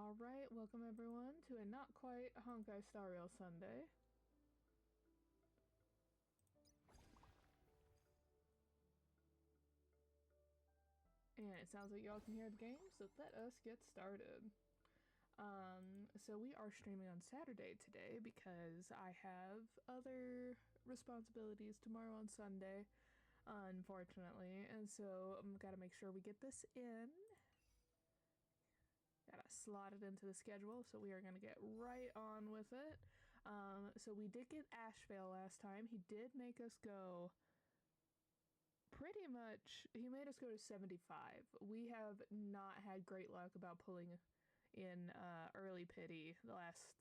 Alright, welcome everyone to a not quite Honkai Star Rail Sunday. And it sounds like y'all can hear the game, so let us get started. So we are streaming on Saturday today because I have other responsibilities tomorrow on Sunday, unfortunately, and so I've got to make sure we get this in. Gotta slot it into the schedule, so we are gonna get right on with it. So we did get Ashvale last time. He did make us go pretty much, he made us go to 75. We have not had great luck about pulling in early pity the last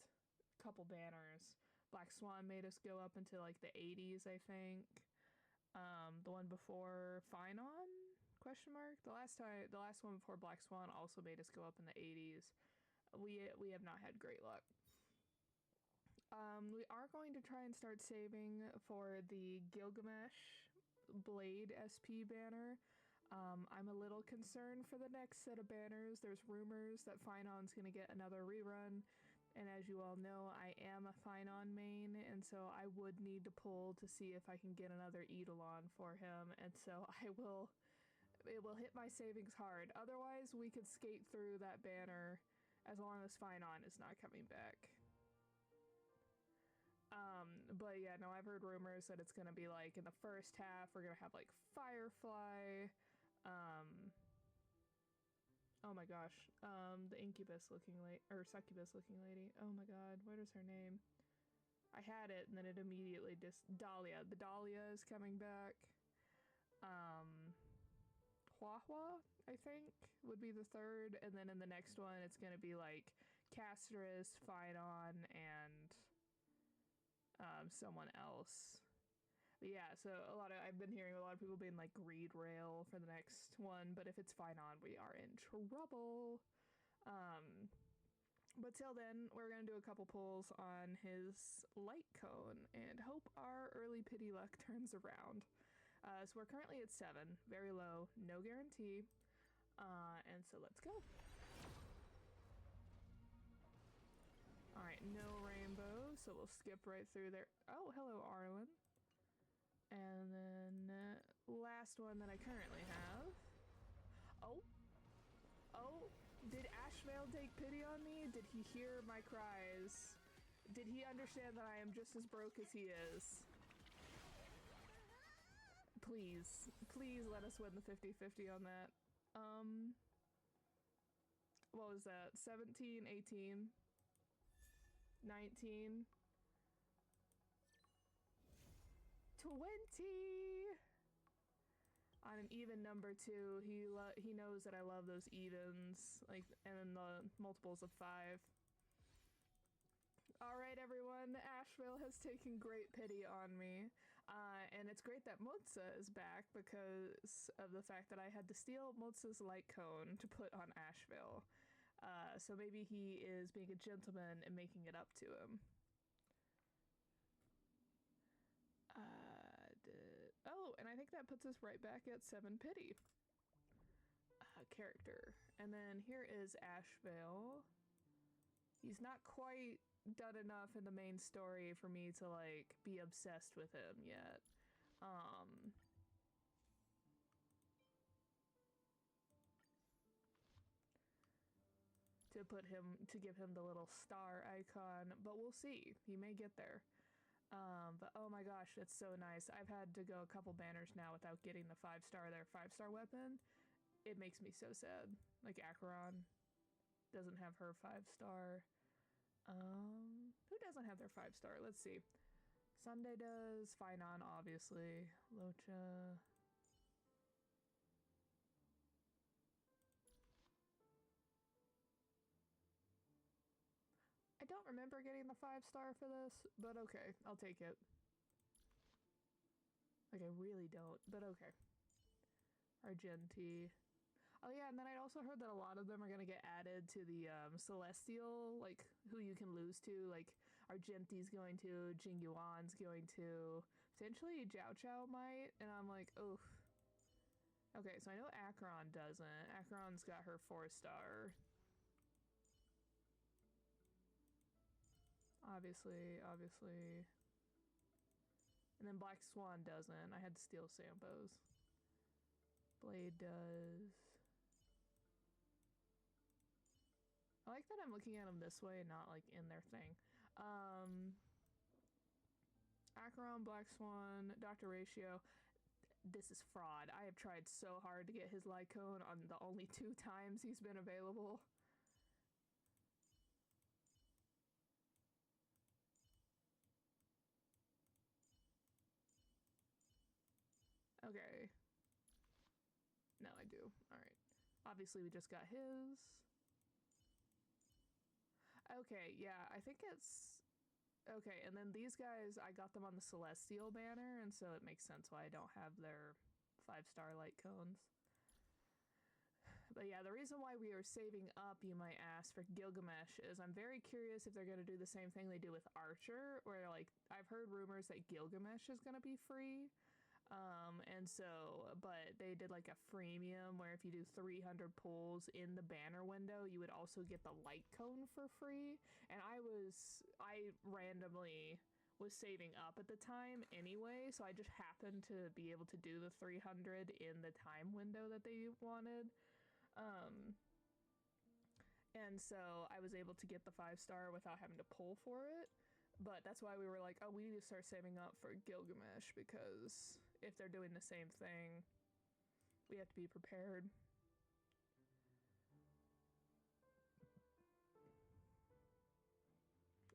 couple banners. Black Swan made us go up into like the 80s, I think. The one before Finon? Question mark. The last one before Black Swan also made us go up in the 80s. We have not had great luck. We are going to try and start saving for the Gilgamesh Blade SP banner. I'm a little concerned for the next set of banners. There's rumors that Finon's gonna get another rerun, and as you all know, I am a Finon main, and so I would need to pull to see if I can get another Eidolon for him, and so it will hit my savings hard. Otherwise, we could skate through that banner as long as Finon is not coming back. But yeah, no, I've heard rumors that it's gonna be like in the first half, we're gonna have like Firefly, oh my gosh, the incubus looking lady, or succubus looking lady. Oh my god, what is her name? I had it and then it immediately Dahlia. The Dahlia is coming back. Huahua, I think, would be the third, and then in the next one it's gonna be like Casterus, Finon, and someone else. But yeah, so I've been hearing a lot of people being like Greed Rail for the next one, but if it's Finon, we are in trouble. But till then, we're gonna do a couple pulls on his light cone and hope our early pity luck turns around. So we're currently at 7, very low, no guarantee, and so let's go. Alright, no rainbow, so we'll skip right through there. Oh, hello Arlen. And then last one that I currently have. Oh, did Ashvale take pity on me? Did he hear my cries? Did he understand that I am just as broke as he is? Please let us win the 50-50 on that. What was that? 17, 18, 19, 20! On an even number too. He knows that I love those evens, like, and then the multiples of 5. Alright everyone, Asheville has taken great pity on me, and it's great that Motza is back because of the fact that I had to steal Motza's light cone to put on Asheville. So maybe he is being a gentleman and making it up to him. Oh, and I think that puts us right back at 7 pity. Character. And then here is Asheville. He's not quite done enough in the main story for me to like be obsessed with him yet. To give him the little star icon, but we'll see. He may get there. But oh my gosh, it's so nice. I've had to go a couple banners now without getting the 5-star, their 5-star weapon. It makes me so sad. Like Acheron doesn't have her 5-star. Who doesn't have their 5-star? Let's see. Sunday does. Finon, obviously. Locha. I don't remember getting the 5-star for this, but okay, I'll take it. Like, I really don't, but okay. Argenti. Oh yeah, and then I also heard that a lot of them are gonna get added to the Celestial, like, who you can lose to, like, Argenti's going to, Jingyuan's going to, potentially Jiao Chao might, and I'm like, oof. Okay, so I know Acheron doesn't. Acheron's got her 4-star. Obviously. And then Black Swan doesn't. I had to steal Sampo's. Blade does. I like that I'm looking at them this way, not like in their thing. Acheron, Black Swan, Dr. Ratio. This is fraud. I have tried so hard to get his Lycone on the only 2 times he's been available. Okay. No, I do. Alright. Obviously, we just got his. Okay, yeah, I think it's... Okay, and then these guys, I got them on the Celestial banner, and so it makes sense why I don't have their 5-star light cones. But yeah, the reason why we are saving up, you might ask, for Gilgamesh is I'm very curious if they're going to do the same thing they do with Archer, where, like, I've heard rumors that Gilgamesh is going to be free. And so, but they did like a freemium where if you do 300 pulls in the banner window, you would also get the light cone for free. And I randomly was saving up at the time anyway, so I just happened to be able to do the 300 in the time window that they wanted. And so I was able to get the 5-star without having to pull for it. But that's why we were like, oh, we need to start saving up for Gilgamesh, because if they're doing the same thing, we have to be prepared.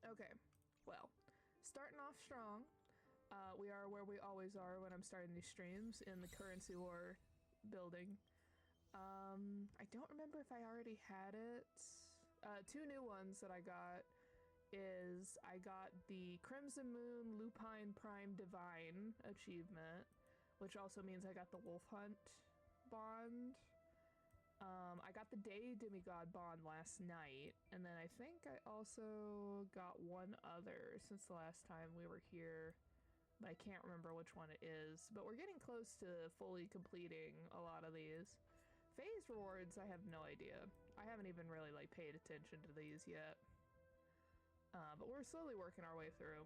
Okay, well, starting off strong. We are where we always are when I'm starting these streams, in the currency war building. I don't remember if I already had it. 2 new ones that I got is I got the Crimson Moon Lupine Prime Divine achievement, which also means I got the Wolf Hunt bond. I got the Day Demigod bond last night, and then I think I also got one other since the last time we were here, but I can't remember which one it is. But we're getting close to fully completing a lot of these. Phase rewards, I have no idea. I haven't even really like paid attention to these yet. But we're slowly working our way through.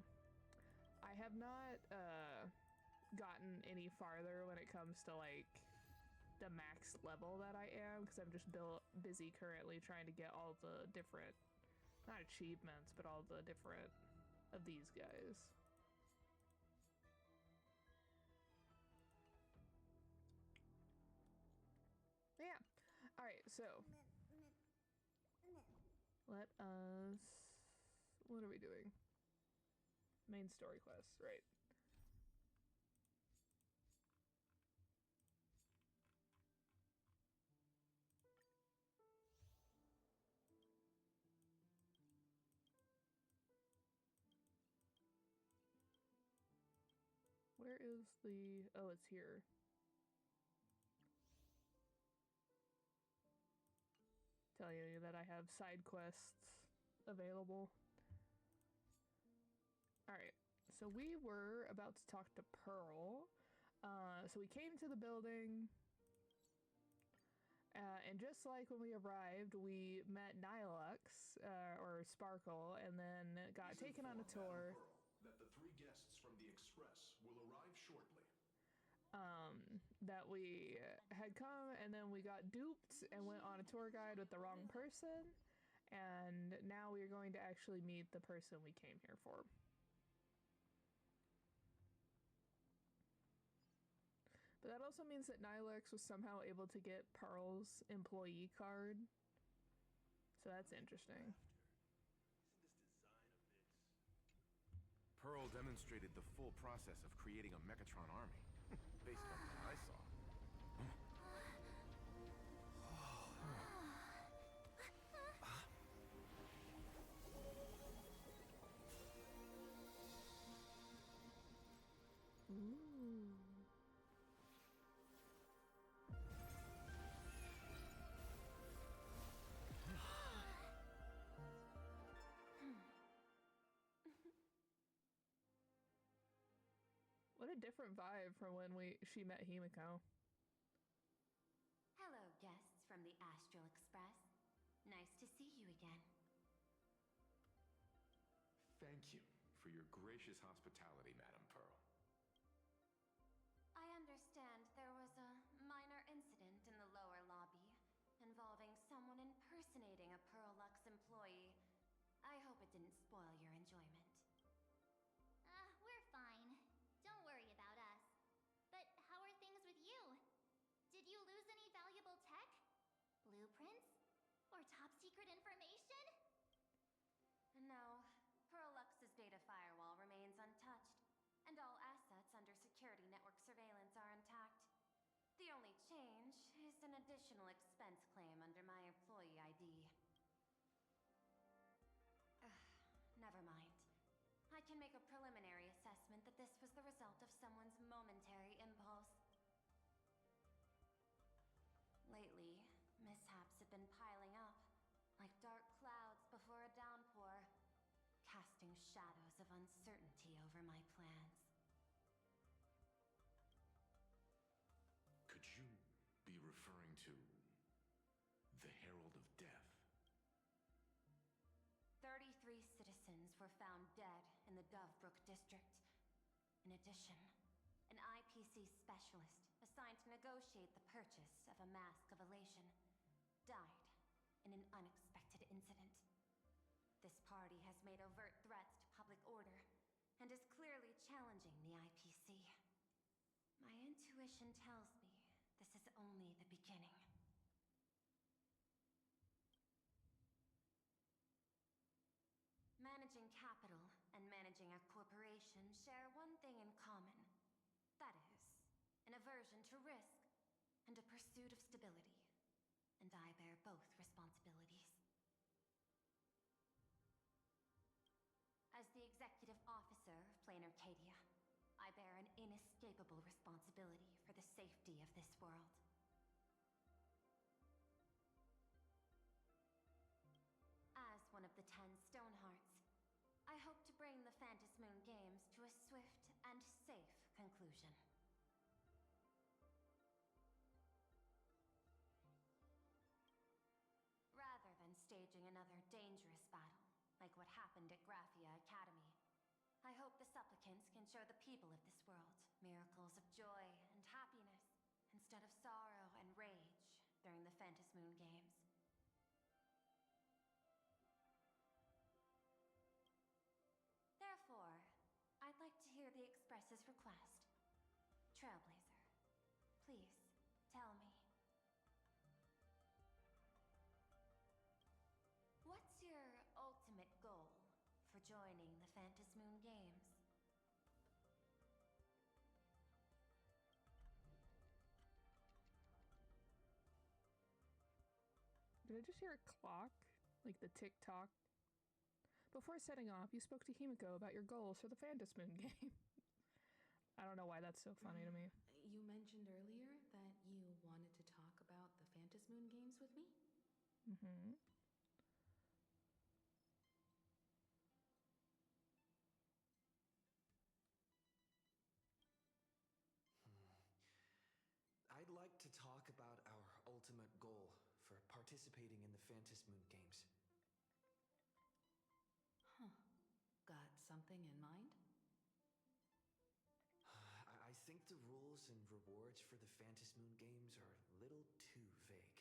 I have not gotten any farther when it comes to like the max level that I am, because I'm just busy currently trying to get all the different, not achievements, but all the different of these guys. Yeah. Alright, so let us... What are we doing? Main story quest, right. Where is the... Oh, it's here. Tell you that I have side quests available. Alright, so we were about to talk to Pearl. So we came to the building, and just like when we arrived, we met Nilux, or Sparkle, and then got taken on a tour. That the 3 guests from the Express will arrive shortly. That we had come, and then we got duped and went on a tour guide with the wrong person, and now we are going to actually meet the person we came here for. But that also means that Nilux was somehow able to get Pearl's employee card. So that's interesting. Pearl demonstrated the full process of creating a Mechatron army, based on what I saw. Ooh. What a different vibe from when she met Himiko. Hello, guests from the Astral Express. Nice to see you again. Thank you for your gracious hospitality, Madam Pearl. I understand there was a minor incident in the lower lobby involving someone impersonating a Pearl Lux employee. I hope it didn't spoil your enjoyment. We're fine. Don't worry about us. But how are things with you? Did you lose any valuable tech? Blueprints? Or top secret information? No. Pearl Lux's data firewall remains untouched, and all assets under security network surveillance are intact. The only change is an additional expense claim under my employee ID. Never mind. I can make a preliminary assessment that this was the result of someone's momentary impulse. Lately, mishaps have been piling up, like dark clouds before a downpour, casting shadows of uncertainty over my plans. Could you be referring to the Herald of Death? 33 citizens were found dead in the Dovebrook district. In addition, an IPC specialist assigned to negotiate the purchase of a Mask of Elation died in an unexpected incident. This party has made overt threats to public order and is clearly challenging the IPC. My intuition tells me this is only the beginning. Managing capital and managing a corporation share one thing in common. That is, an aversion to risk and a pursuit of stability. And I bear both responsibilities. As the executive officer of Planar Cadia, I bear an inescapable responsibility for the safety of this world. As one of the 10 Stonehearts, I hope to bring the Phantasmoon Games to a swift and safe conclusion. Rather than staging another dangerous battle, like what happened at Graphia Academy, I hope the supplicants can show the people of this world miracles of joy and happiness, instead of sorrow and rage during the Phantasmoon Games. Therefore, I'd like to hear the Express's request. Trailblazer, please, tell me. What's your ultimate goal for joining the Phantasmoon Games? Did I just hear a clock? Like the tick-tock? Before setting off, you spoke to Himiko about your goals for the Phantasmoon game. I don't know why that's so funny to me. You mentioned earlier that you wanted to talk about the Phantasmoon Games with me? Mm-hmm. I'd like to talk about our ultimate goal for participating in the Phantasmoon Games. Huh. Got something in mind? I think the rules and rewards for the Phantasmoon Games are a little too vague.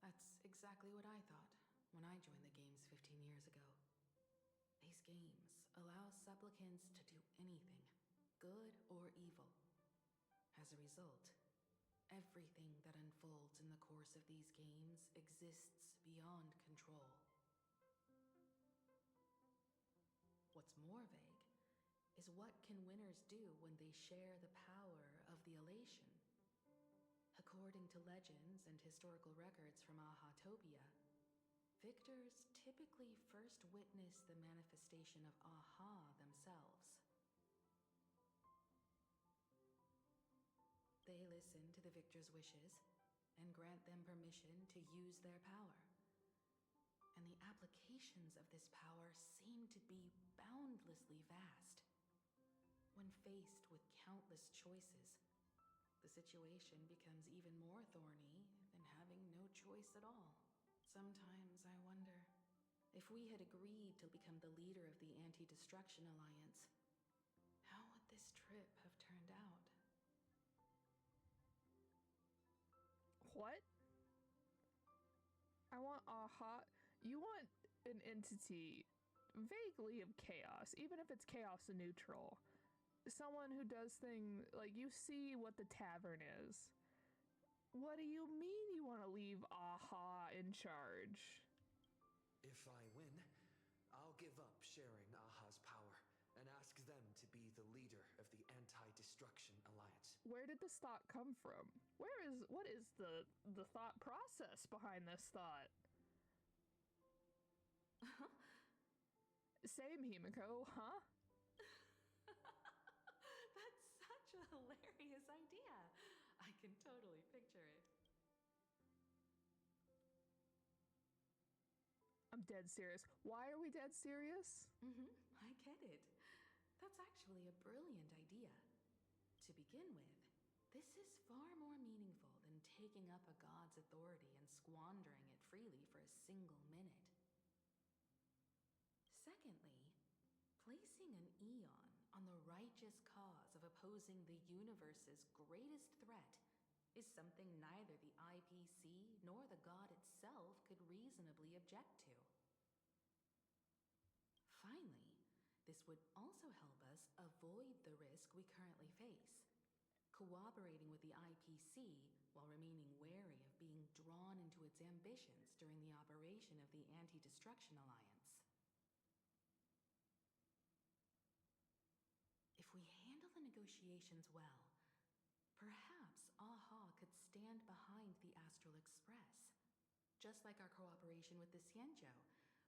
That's exactly what I thought when I joined the games 15 years ago. These games allow supplicants to do anything, good or evil. As a result, everything that unfolds in the course of these games exists beyond control. What's more vague is what can winners do when they share the power of the elation. According to legends and historical records from Ahatopia, victors typically first witness the manifestation of Aha themselves. They listen to the victor's wishes and grant them permission to use their power. And the applications of this power seem to be boundlessly vast. When faced with countless choices, the situation becomes even more thorny than having no choice at all. Sometimes I wonder if we had agreed to become the leader of the Anti-Destruction Alliance, how would this trip have turned out? What? I want Aha. You want an entity vaguely of chaos, even if it's chaos neutral. Someone who does things like you see what the tavern is. What do you mean you want to leave Aha in charge? If I win, I'll give up sharing Aha's power and ask them to be the leader of the Anti-Destruction Alliance. Where did this thought come from? What is the thought process behind this thought? Same, Himiko, huh? That's such a hilarious idea. I can totally picture it. I'm dead serious. Why are we dead serious? I get it. That's actually a brilliant idea. To begin with, this is far more meaningful than taking up a god's authority and squandering it freely for a single minute. Secondly, placing an Eon on the righteous cause of opposing the universe's greatest threat is something neither the IPC nor the god itself could reasonably object to. Finally, this would also help us avoid the risk we currently face, cooperating with the IPC while remaining wary of being drawn into its ambitions during the operation of the Anti-Destruction Alliance. If we handle the negotiations well, perhaps Aha could stand behind the Astral Express, just like our cooperation with the Xianzhou,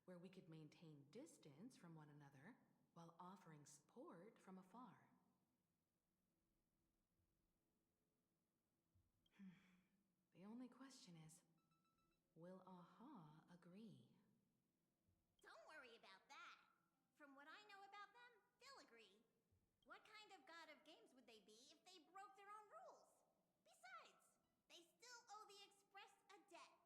where we could maintain distance from one another while offering support from afar. The only question is, will Aha agree? Don't worry about that. From what I know about them, they'll agree. What kind of god of games would they be if they broke their own rules? Besides, they still owe the Express a debt.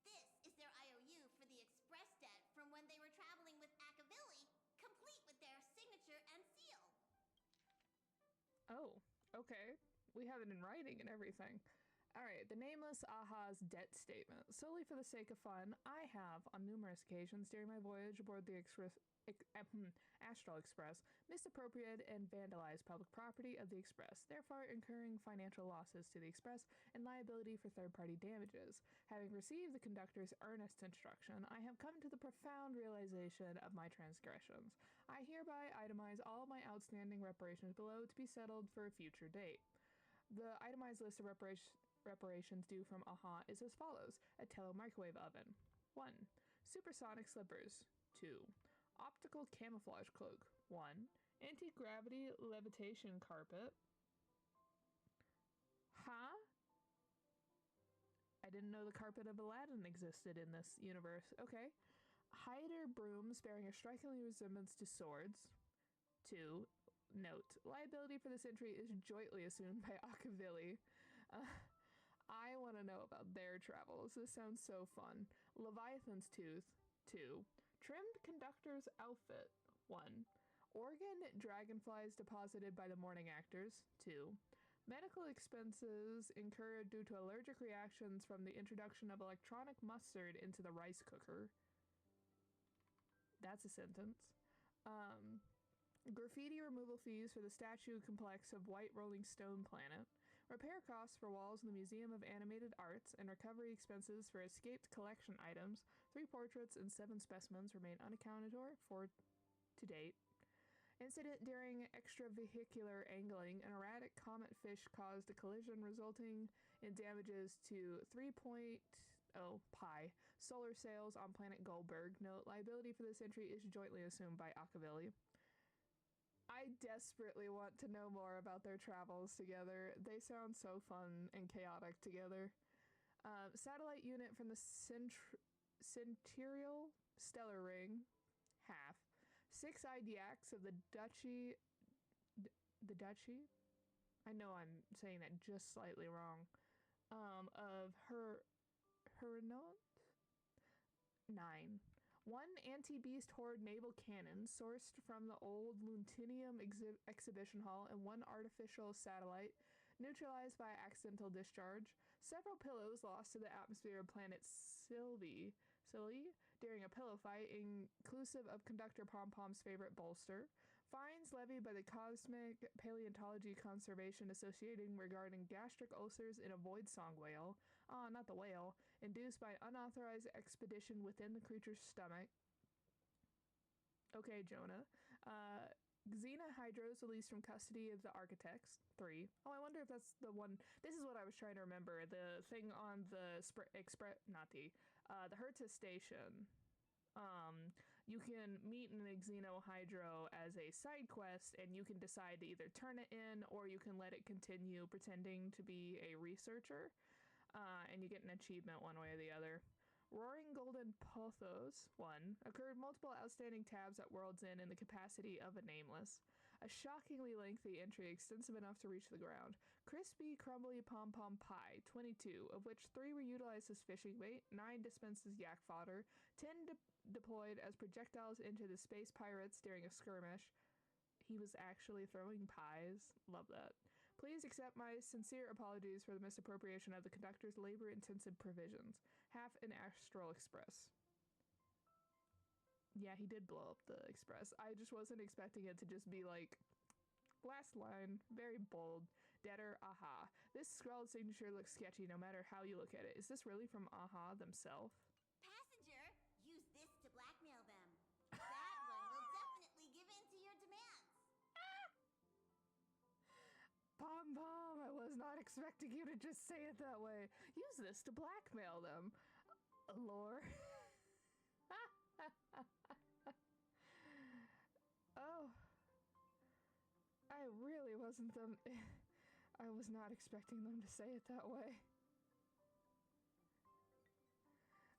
This is their IOU for the Express debt from when they were traveling with Akavili, complete with their signature and seal. Oh, okay. We have it in writing and everything. Alright, the nameless Aha's debt statement. Solely for the sake of fun, I have, on numerous occasions during my voyage aboard the Astral Express, misappropriated and vandalized public property of the Express, therefore incurring financial losses to the Express and liability for third-party damages. Having received the conductor's earnest instruction, I have come to the profound realization of my transgressions. I hereby itemize all my outstanding reparations below to be settled for a future date. The itemized list of reparations due from Aha is as follows: a tele-microwave oven. 1. Supersonic slippers. 2. Optical camouflage cloak. 1. Anti-gravity levitation carpet. Huh? I didn't know the carpet of Aladdin existed in this universe. Okay. Hider brooms bearing a strikingly resemblance to swords. 2. Note: liability for this entry is jointly assumed by Akavili. I want to know about their travels. This sounds so fun. Leviathan's tooth. 2. Trimmed conductor's outfit. 1. Organ dragonflies deposited by the morning actors. 2. Medical expenses incurred due to allergic reactions from the introduction of electronic mustard into the rice cooker. That's a sentence. Graffiti removal fees for the statue complex of White Rolling Stone Planet. Repair costs for walls in the Museum of Animated Arts, and recovery expenses for escaped collection items. 3 portraits and 7 specimens remain unaccounted for to date. Incident during extravehicular angling. An erratic comet fish caused a collision resulting in damages to 3.0 pi solar sails on planet Goldberg. Note: liability for this entry is jointly assumed by Akavili. I desperately want to know more about their travels together. They sound so fun and chaotic together. Satellite unit from the Centurial Stellar Ring. Half. 6 IDACs of the Duchy... The Duchy? I know I'm saying that just slightly wrong. of Hernaut 9. One anti-beast horde naval cannon sourced from the old Luntinium exhibition hall, and one artificial satellite neutralized by accidental discharge. Several pillows lost to the atmosphere of planet Sylvie during a pillow fight, inclusive of Conductor Pom-Pom's favorite bolster. Fines levied by the Cosmic Paleontology Conservation Association regarding gastric ulcers in a void song whale. Not the whale. Induced by unauthorized expedition within the creature's stomach. Okay, Jonah. Xena Hydros released from custody of the Architects. 3. Oh, I wonder if that's the one. This is what I was trying to remember. The thing on the the Herta station. You can meet an Xenohydro as a side quest, and you can decide to either turn it in or you can let it continue pretending to be a researcher, and you get an achievement one way or the other. Roaring Golden Pothos 1 occurred multiple outstanding tabs at World's End in the capacity of a nameless. A shockingly lengthy entry extensive enough to reach the ground. Crispy, crumbly pom-pom pie 22, of which 3 were utilized as fishing bait, 9 dispensed as yak fodder, 10 deployed as projectiles into the space pirates during a skirmish. He was actually throwing pies. Love that. Please accept my sincere apologies for the misappropriation of the conductor's labor-intensive provisions. Half an Astral Express. Yeah, he did blow up the express. I just wasn't expecting it to just be like, last line, very bold. Deader, aha. This scrawled signature looks sketchy no matter how you look at it. Is this really from AHA themselves? Passenger, use this to blackmail them. That one will definitely give in to your demands. Pom-Pom, I was not expecting you to just say it that way. Use this to blackmail them. Lore. Oh. I really wasn't them. I was not expecting them to say it that way.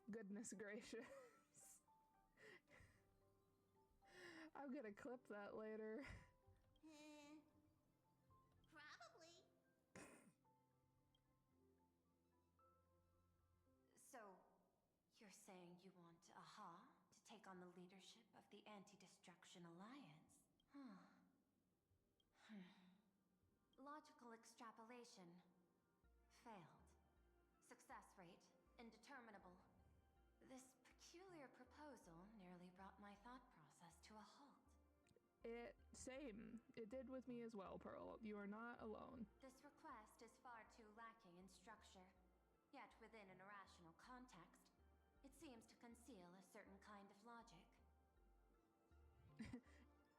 Goodness gracious. I'm gonna clip that later. Probably. So, you're saying you want AHA to take on the leadership of the Anti-Destruction Alliance? Logical extrapolation. Failed. Success rate indeterminable. This peculiar proposal nearly brought my thought process to a halt. Same. It did with me as well, Pearl. You are not alone. This request is far too lacking in structure. Yet within an irrational context, it seems to conceal a certain kind of logic.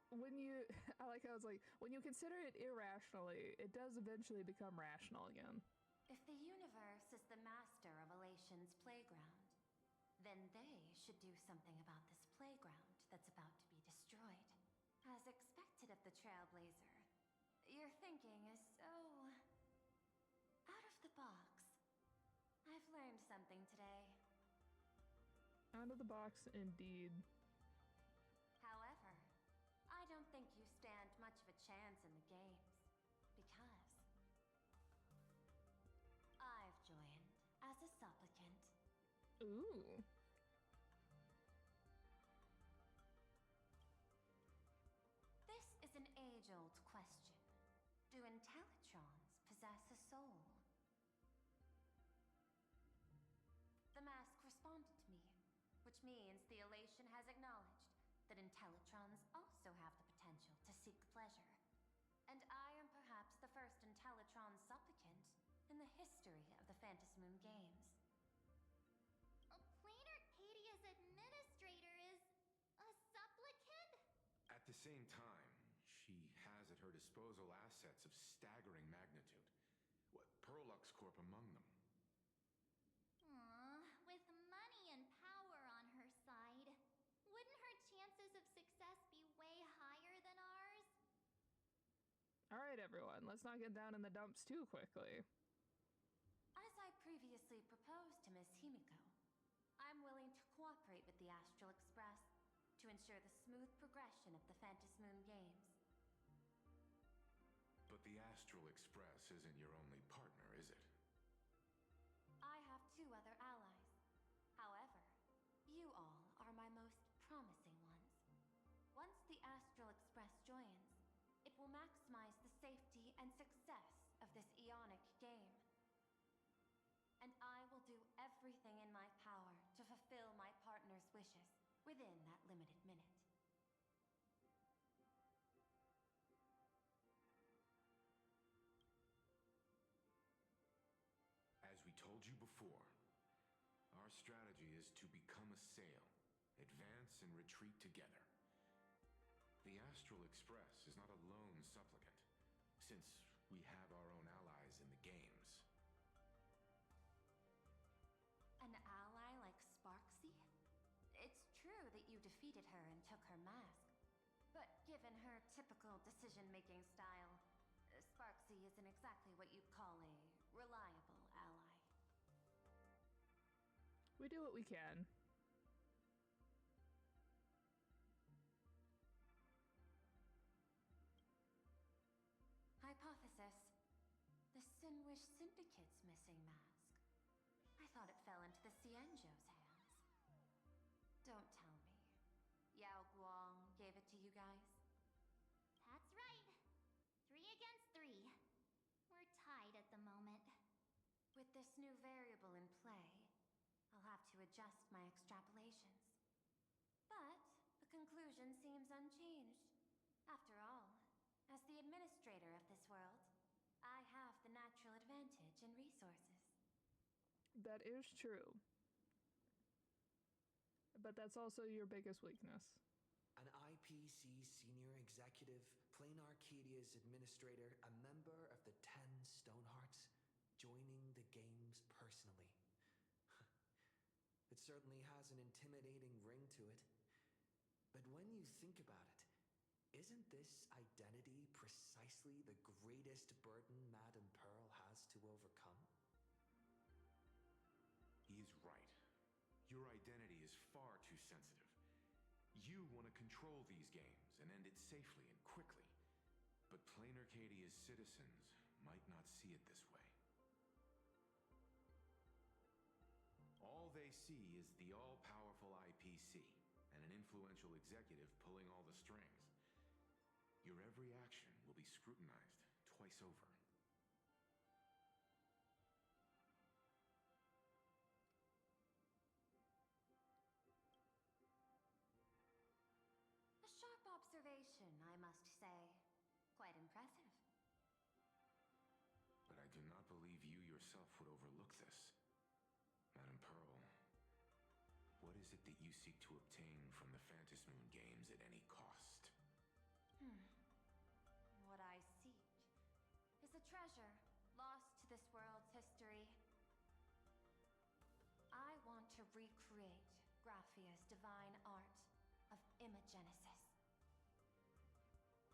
When you consider it irrationally, it does eventually become rational again. If the universe is the master of Elation's playground, then they should do something about this playground that's about to be destroyed. As expected of the Trailblazer, your thinking is so out of the box. I've learned something today. Out of the box, indeed. However, I don't think you stand much of a chance in the games, because I've joined as a supplicant. Ooh. This is an age-old question. Do Intellitrons possess a soul? The mask responded to me, which means the Elation has acknowledged that Intellitrons also have the potential to seek pleasure. And I am perhaps the first Intellitron supplicant in the history of the Phantasmoon games. Planar Cadia's administrator is a supplicant? At the same time, she has at her disposal assets of staggering magnitude. Perlux Corp among them. With money and power on her side, wouldn't her chances of success be way higher than ours? Alright, everyone, let's not get down in the dumps too quickly. As I previously proposed to Miss Himiko, I'm willing to cooperate with the Astral Express to ensure the smooth progression of the Phantasmoon games. But the Astral Express isn't your only partner, is it? 2 other allies. However, you all are my most promising ones. Once the Astral Express joins, it will maximize the safety and success of this Ionic game. And I will do everything in my power to fulfill my partner's wishes within that limited minute. As we told you before, our strategy is to become a sail, advance and retreat together. The Astral Express is not a lone supplicant, since we have our own allies in the games. An ally like Sparksy? It's true that you defeated her and took her mask, but given her typical decision-making style, Sparksy isn't exactly what you'd call a reliable ally. We do what we can. Hypothesis. The Sinwish Syndicate's missing mask. I thought it fell into the Cienjo's hands. Don't tell me. Yao Guang gave it to you guys? That's right. 3 against 3. We're tied at the moment. With this new variable in play, I'll have to adjust my extrapolations. But the conclusion seems unchanged. After all, as the administrator of this world, I have the natural advantage in resources. That is true. But that's also your biggest weakness. An IPC senior executive, Plain Arcadia's administrator, a member of the 10 Stonehearts, joining the games personally. It certainly has an intimidating ring to it. But when you think about it, isn't this identity precisely the greatest burden Madame Pearl has to overcome? He is right. Your identity is far too sensitive. You want to control these games and end it safely and quickly. But Plain Arcadia's citizens might not see it this way. All they see is the all-powerful IPC and an influential executive pulling all the strings. Your every action will be scrutinized twice over. A sharp observation, I must say. Quite impressive. But I do not believe you yourself would overlook this. Madame Pearl, what is it that you seek to obtain from the Phantasmoon games at any cost? What I seek is a treasure lost to this world's history. I want to recreate Graphia's divine art of imagenesis.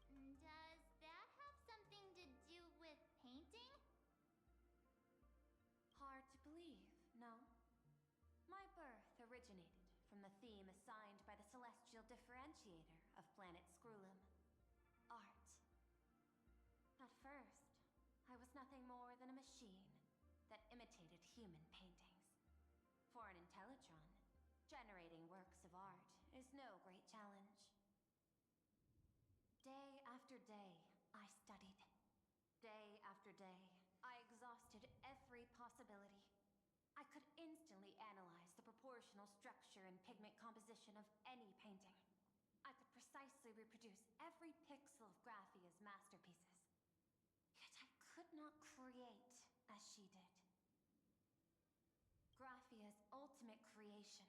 Does that have something to do with painting? Hard to believe, no? My birth originated from the theme assigned by the celestial differentiator of planet Scrulum. Art. At first, I was nothing more than a machine that imitated human paintings. For an Intellitron, generating works of art is no great challenge. Day after day, I studied. Day after day, I exhausted every possibility. I could instantly analyze the proportional structure and pigment composition of any painting. I could precisely reproduce every pixel of Graphia's masterpieces. Yet I could not create as she did. Graphia's ultimate creation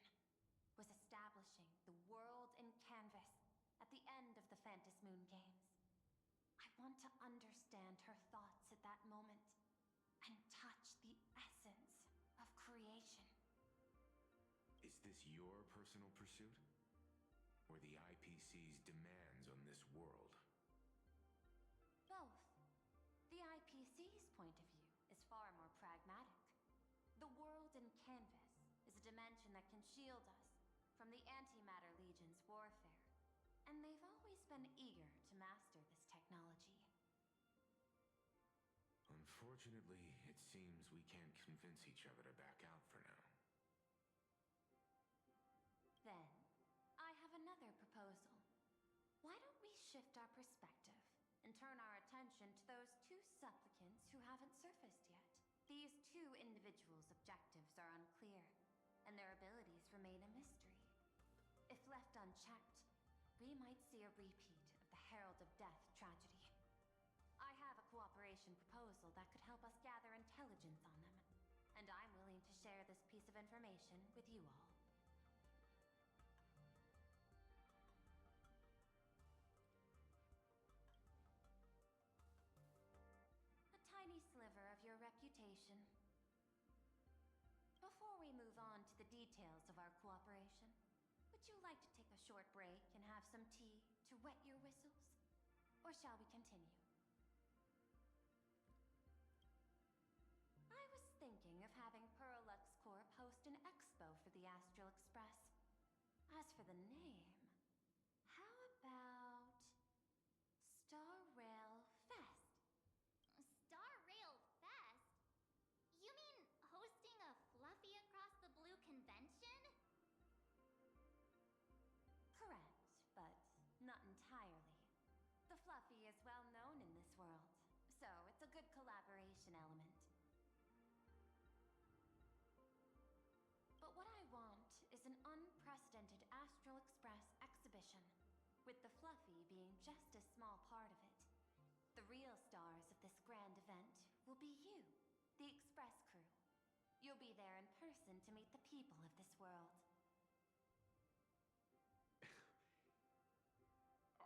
was establishing the world in canvas at the end of the Phantasmoon games. I want to understand her thoughts at that moment and touch the essence of creation. Is this your personal pursuit? Or the IPC's demands on this world? Both. The IPC's point of view is far more pragmatic. The world in canvas is a dimension that can shield us from the Antimatter Legion's warfare, and they've always been eager to master this technology. Unfortunately, it seems we can't convince each other to back out for now. Then, I have another proposal. Why don't we shift our perspective and turn our attention to those two supplicants who haven't surfaced yet? These two individuals' objectives are unclear, and their abilities remain a mystery. If left unchecked, we might see a repeat of the Herald of Death tragedy. I have a cooperation proposal that could help us gather intelligence on them, and I'm willing to share this piece of information with you all. A tiny sliver of your reputation. Before we move on to the details of our cooperation, would you like to take a short break and have some tea to wet your whistles? Or shall we continue? I was thinking of having Perlux Corp host an expo for the Astral Express. As for the name, how about Star Rail Fest? Star Rail Fest? You mean hosting a Fluffy Across the Blue convention? Correct, but not entirely. The Fluffy is well known in this world, so it's a good collaboration element. But what I want is an unprecedented Astral Express exhibition, with the Fluffy being just a small part of it. The real stars of this grand event will be you, the Express crew. You'll be there in person to meet the people of this world.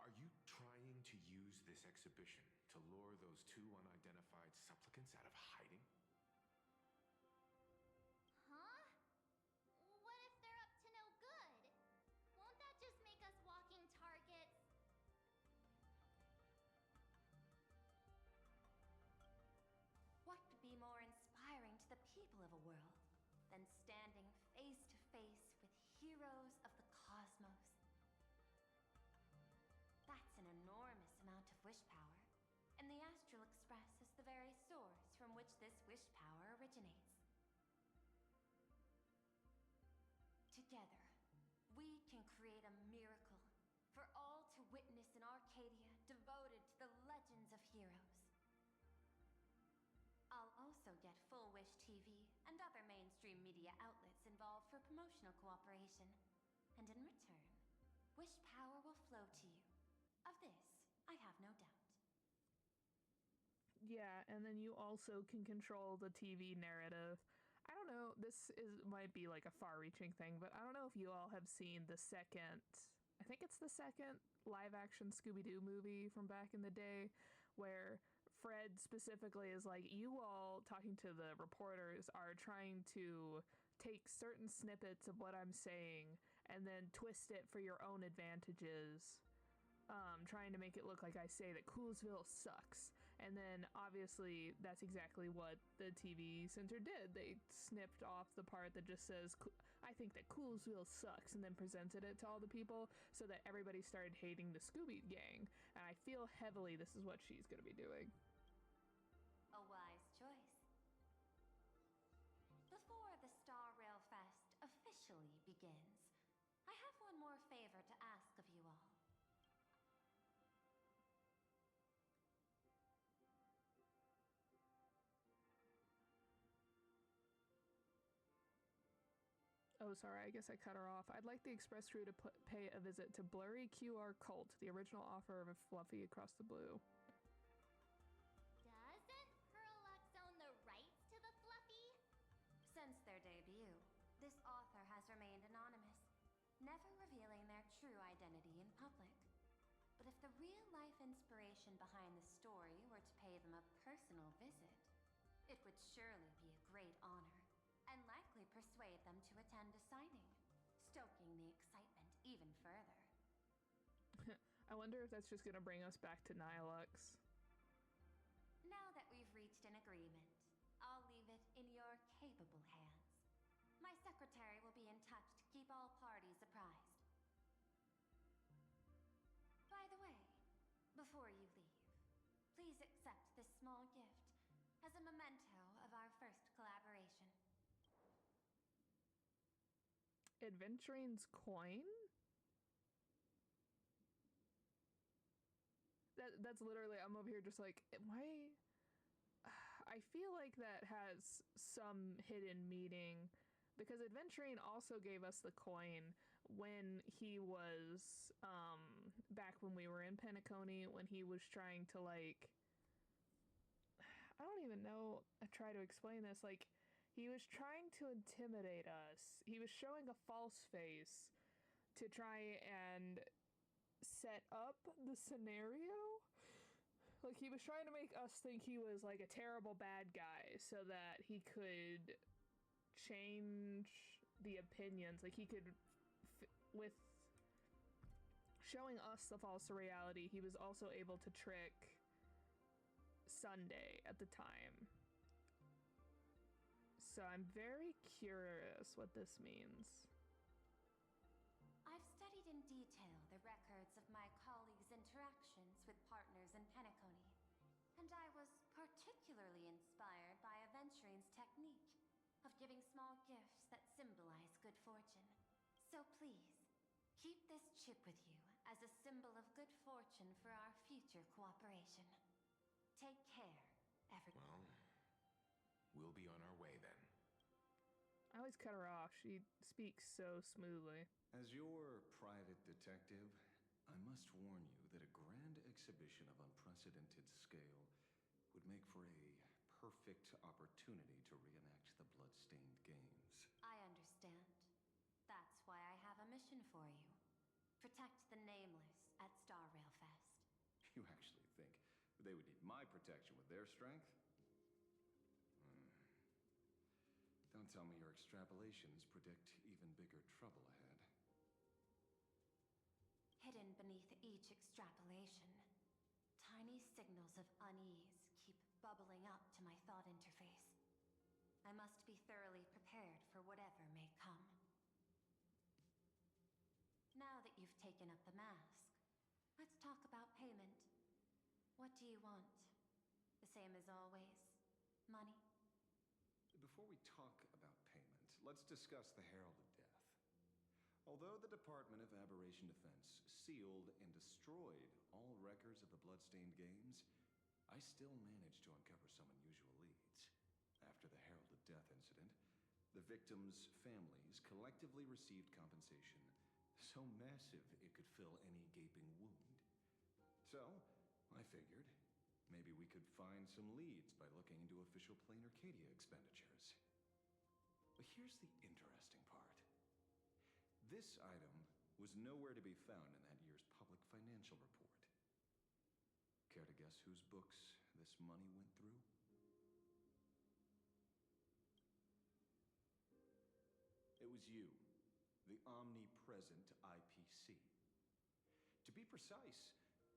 Are you trying to use this exhibition to lure those two unidentified supplicants out of hiding? Huh? What if they're up to no good? Won't that just make us walking targets? What could be more inspiring to the people of a world than standing face to face with heroes of the cosmos? That's an enormous amount of wish power, and the Astral Express is the very source from which this wish power originates. Together, we can create a miracle for all to witness in Arcadia devoted to the legends of heroes. I'll also get Full Wish TV and other mainstream media outlets involved for promotional cooperation, and in return, wish power will flow to you. Of this, I have no doubt. Yeah, and then you also can control the TV narrative. I don't know, might be like a far-reaching thing, but I don't know if you all have seen the second, I think it's the second live-action Scooby-Doo movie from back in the day, where Fred specifically is like, you all, talking to the reporters, are trying to take certain snippets of what I'm saying and then twist it for your own advantages. Trying to make it look like I say that Coolsville sucks. And then obviously that's exactly what the TV center did. They snipped off the part that just says, I think that Coolsville sucks, and then presented it to all the people so that everybody started hating the Scooby Gang. And I feel heavily this is what she's going to be doing. A wise choice. Before the Star Rail Fest officially begins, I have one more favor to ask of you all. Oh, sorry, I guess I cut her off. I'd like the Express crew to pay a visit to Blurry QR Cult, the original offer of a Fluffy Across the Blue. Doesn't Perlux own the rights to the Fluffy? Since their debut, this author has remained anonymous, never revealing their true identity in public. But if the real-life inspiration behind the story were to pay them a personal visit, it would surely be a great honor, and likely persuade them to attend a signing, stoking the excitement even further. I wonder if that's just gonna bring us back to Nihilux. Now that we've reached an agreement, I'll leave it in your capable hands. My secretary will be in touch to keep all parties apprised. By the way, before you leave, please accept this small gift as a memento of our first collaboration. Adventurine's coin? That's literally, I'm over here just like, why? I feel like that has some hidden meaning, because Adventurine also gave us the coin when he was, back when we were in Penacony, when he was trying to, like, I don't even know, I try to explain this, like, he was trying to intimidate us. He was showing a false face to try and set up the scenario. Like, he was trying to make us think he was like a terrible bad guy so that he could change the opinions. Like, he could with showing us the false reality, he was also able to trick Sunday at the time. So I'm very curious what this means. I've studied in detail the records of my colleagues' interactions with partners in Penacony, and I was particularly inspired by Aventurine's technique of giving small gifts that symbolize good fortune. So please, keep this chip with you as a symbol of good fortune for our future cooperation. Take care, everyone. Well, we'll be on our way then. I always cut her off. She speaks so smoothly. As your private detective, I must warn you that a grand exhibition of unprecedented scale would make for a perfect opportunity to reenact the blood-stained games. I understand. That's why I have a mission for you. Protect the Nameless at Star Rail Fest. You actually think they would need my protection with their strength? Don't tell me your extrapolations predict even bigger trouble ahead. Hidden beneath each extrapolation, tiny signals of unease keep bubbling up to my thought interface. I must be thoroughly prepared for whatever may come. Now that you've taken up the mask, let's talk about payment. What do you want? The same as always? Money? Before we talk about payment, let's discuss the Herald of Death. Although the Department of Aberration Defense sealed and destroyed all records of the Bloodstained Games, I still managed to uncover some unusual leads. After the Herald of Death incident, the victims' families collectively received compensation so massive it could fill any gaping wound. So, I figured, maybe we could find some leads by looking into official Plain Arcadia expenditures. But here's the interesting part. This item was nowhere to be found in that year's public financial report. Care to guess whose books this money went through? It was you, the omnipresent IPC. To be precise,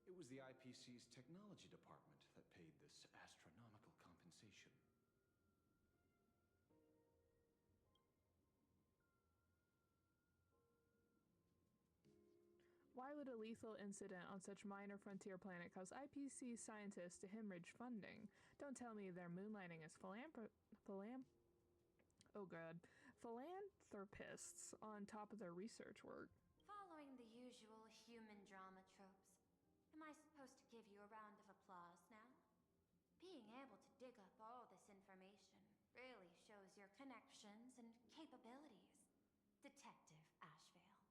it was the IPC's technology department that paid this astronomical compensation. Why would a lethal incident on such minor frontier planet cause IPC scientists to hemorrhage funding? Don't tell me they're moonlighting as philanthropists on top of their research work. Following the usual human drama tropes, am I supposed to give you a round of applause now? Being able to dig up all this information really shows your connections and capabilities, Detective Ashvale.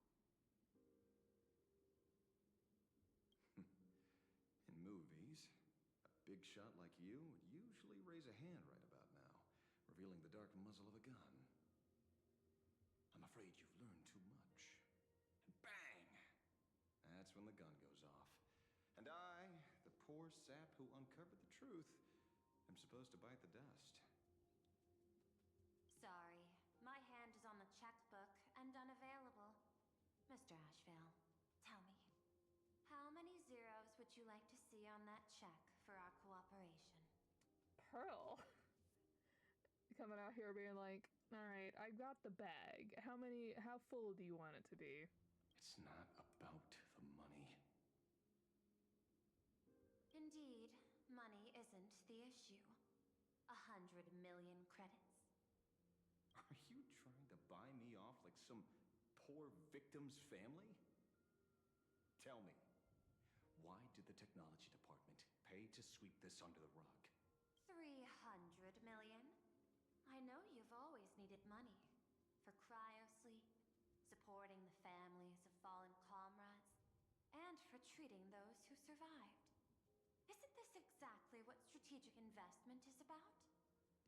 In movies, a big shot like you would usually raise a hand right about now, revealing the dark muzzle of a gun. I'm afraid you've learned too much. And bang! That's when the gun goes off. And I, the poor sap who uncovered the truth, am supposed to bite the dust. Sorry, my hand is on the checkbook and unavailable. Mr. Ashvale, tell me, how many zeros would you like to see on that check for our cooperation? Pearl coming out here being like, all right, I got the bag. How full do you want it to be? It's not about the money. Indeed, money isn't the issue. 100 million credits. Are you trying to buy me off like some poor victim's family? Tell me, why did the technology department pay to sweep this under the rug? 300 million? I know you've always needed money. For cryosleep, supporting the families of fallen comrades, and for treating those who survived. Isn't this exactly what strategic investment is about?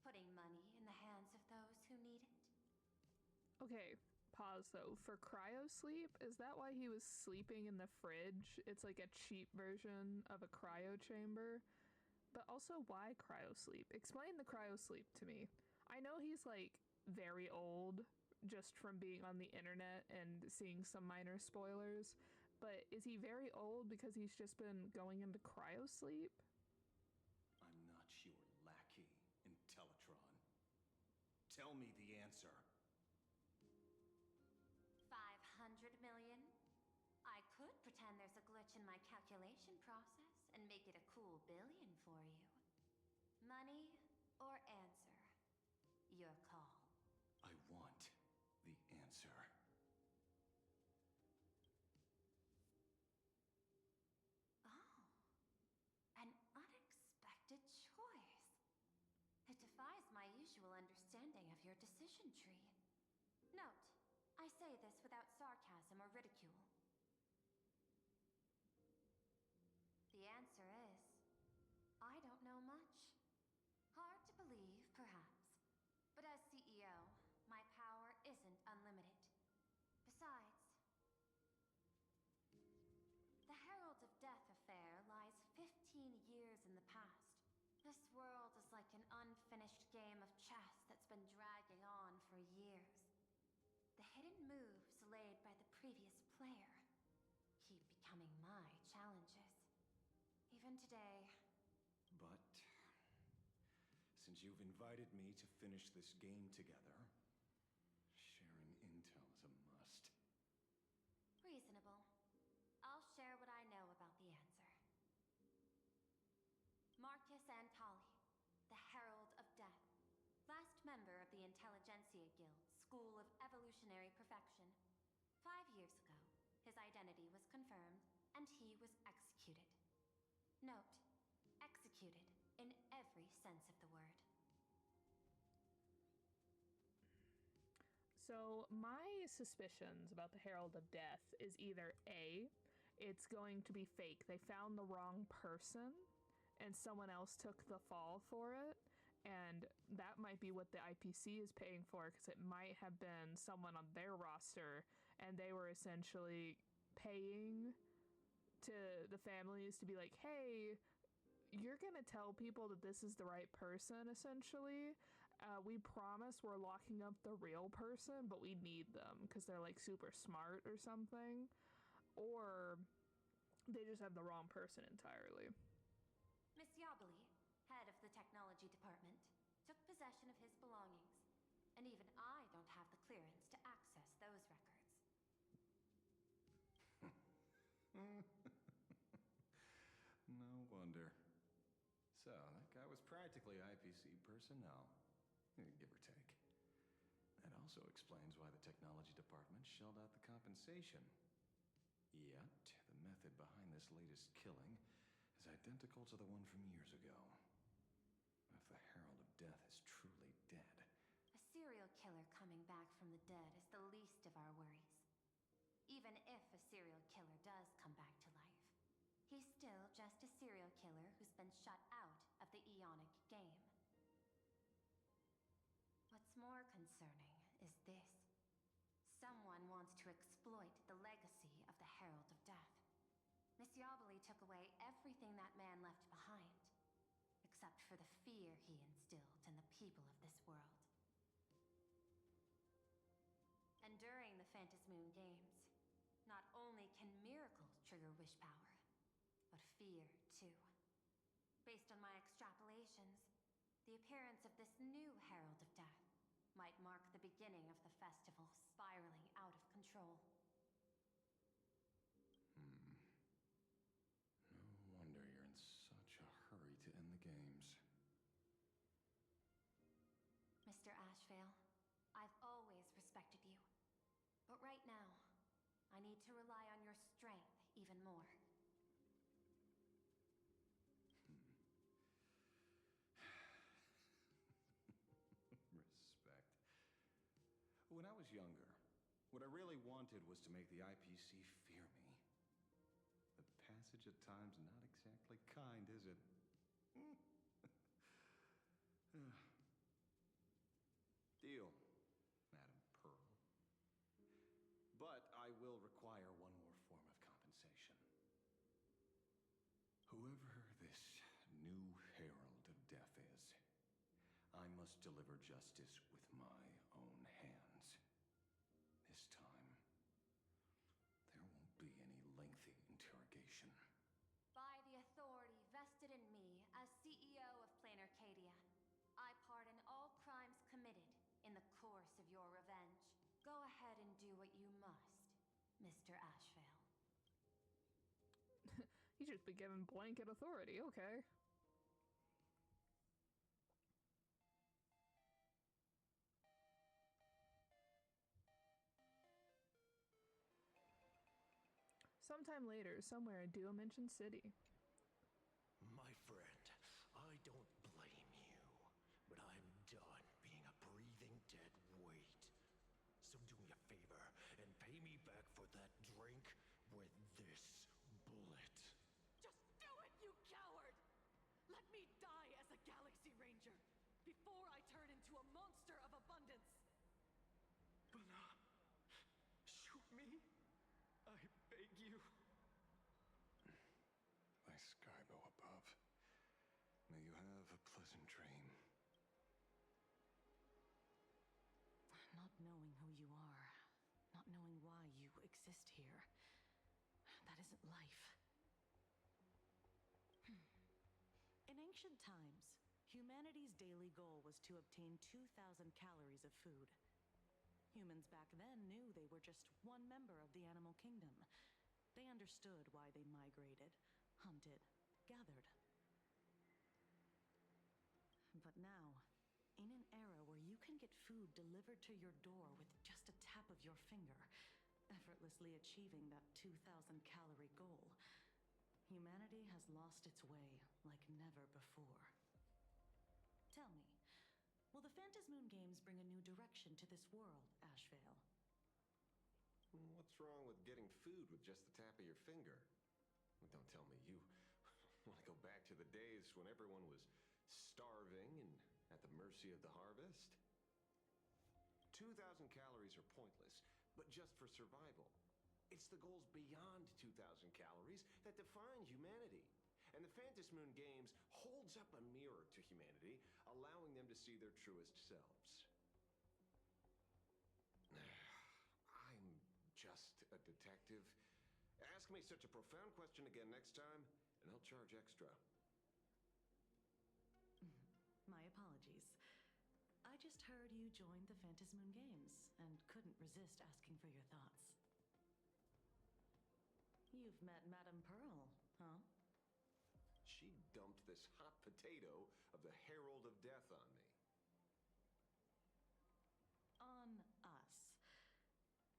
Putting money in the hands of those who need it? Okay, pause though. For cryosleep, is that why he was sleeping in the fridge? It's like a cheap version of a cryo chamber. But also, why cryosleep? Explain the cryosleep to me. I know he's like very old just from being on the internet and seeing some minor spoilers, but is he very old because he's just been going into cryosleep? I'm not your lackey, Intellitron. Tell me the answer. 500 million? I could pretend there's a glitch in my calculation process and make it a cool billion for you. Money or answer? Your call. I want the answer. Oh, an unexpected choice. It defies my usual understanding of your decision tree. Note, I say this without sarcasm or ridicule. The answer is, I don't know much. Hard to believe, perhaps. But as CEO, my power isn't unlimited. Besides, the Herald of Death affair lies 15 years in the past. This world is like an unfinished game of chess that's been dragging on for years. The hidden moves laid by the previous player keep becoming my challenges. Even today. But since you've invited me to finish this game together, sharing intel is a must. Reasonable. I'll share what I know about the answer. Marcus Antali, the Herald of Death. Last member of the Intelligentsia Guild, School of Evolutionary Perfection. 5 years ago, his identity was confirmed, and he was executed. Note, executed in every sense of the word. So my suspicions about the Herald of Death is either A, it's going to be fake. They found the wrong person and someone else took the fall for it, and that might be what the IPC is paying for, because it might have been someone on their roster and they were essentially paying to the families to be like, hey, you're gonna tell people that this is the right person, essentially. We promise we're locking up the real person, but we need them because they're like super smart or something. Or they just have the wrong person entirely. Miss Yabali, head of the technology department, took possession of his belongings. And even I don't have the clearance to access those records. No wonder. So, that guy was practically IPC personnel, give or take. That also explains why the technology department shelled out the compensation. Yet, the method behind this latest killing is identical to the one from years ago. If the Herald of Death is truly dead... A serial killer coming back from the dead is the least of our worries. Even if a serial killer does come back to life, he's still just a serial killer who's been shut out of the Ionic game. What's more concerning is this. Someone wants to exploit the legacy of the Herald of Death. Miss Yabali took away everything that man left behind, except for the fear he instilled in the people of this world. And during the Phantasmoon Games, not only can miracles trigger wish power, but fear too. Based on my extrapolations, the appearance of this new Herald of Death might mark the beginning of the festival spiraling out of control. No wonder you're in such a hurry to end the games. Ashvale. I've always respected you. But right now, I need to rely on your strength even more. Respect. When I was younger, what I really wanted was to make the IPC fear me. The passage of time's not exactly kind, is it? Deal, Madam Pearl. But I will require one more form of compensation. Whoever this new Herald of Death is, I must deliver justice with my own hands. This time, there won't be any lengthy interrogation. By the authority vested in me as CEO of Planarcadia, I pardon all crimes committed in the course of your revenge. Go ahead and do what you must, Mr. Ashvale. He's just been given blanket authority, okay. Sometime later, somewhere in Dimension City. My friend, I don't blame you, but I'm done being a breathing dead weight. So do me a favor and pay me back for that drink with this bullet. Just do it, you coward! Let me die as a Galaxy Ranger before I turn into a monster of abundance! Shoot me? I beg you. My Skybow above, may you have a pleasant dream. Not knowing who you are, not knowing why you exist here, that isn't life. In ancient times, humanity's daily goal was to obtain 2,000 calories of food. Humans back then knew they were just one member of the animal kingdom. They understood why they migrated, hunted, gathered. But now, in an era where you can get food delivered to your door with just a tap of your finger, effortlessly achieving that 2,000 calorie goal, humanity has lost its way like never before. Tell me, will the Phantasmoon Games bring a new direction to this world, Ashvale? What's wrong with getting food with just the tap of your finger? Don't tell me you want to go back to the days when everyone was starving and at the mercy of the harvest? 2,000 calories are pointless, but just for survival. It's the goals beyond 2,000 calories that define humanity. And the Phantasmoon Games holds up a mirror to humanity, allowing them to see their truest selves. I'm just a detective. Ask me such a profound question again next time, and I'll charge extra. My apologies. I just heard you joined the Phantasmoon Games and couldn't resist asking for your thoughts. You've met Madame Pearl, huh? She dumped this hot potato of the Herald of Death on me. On us.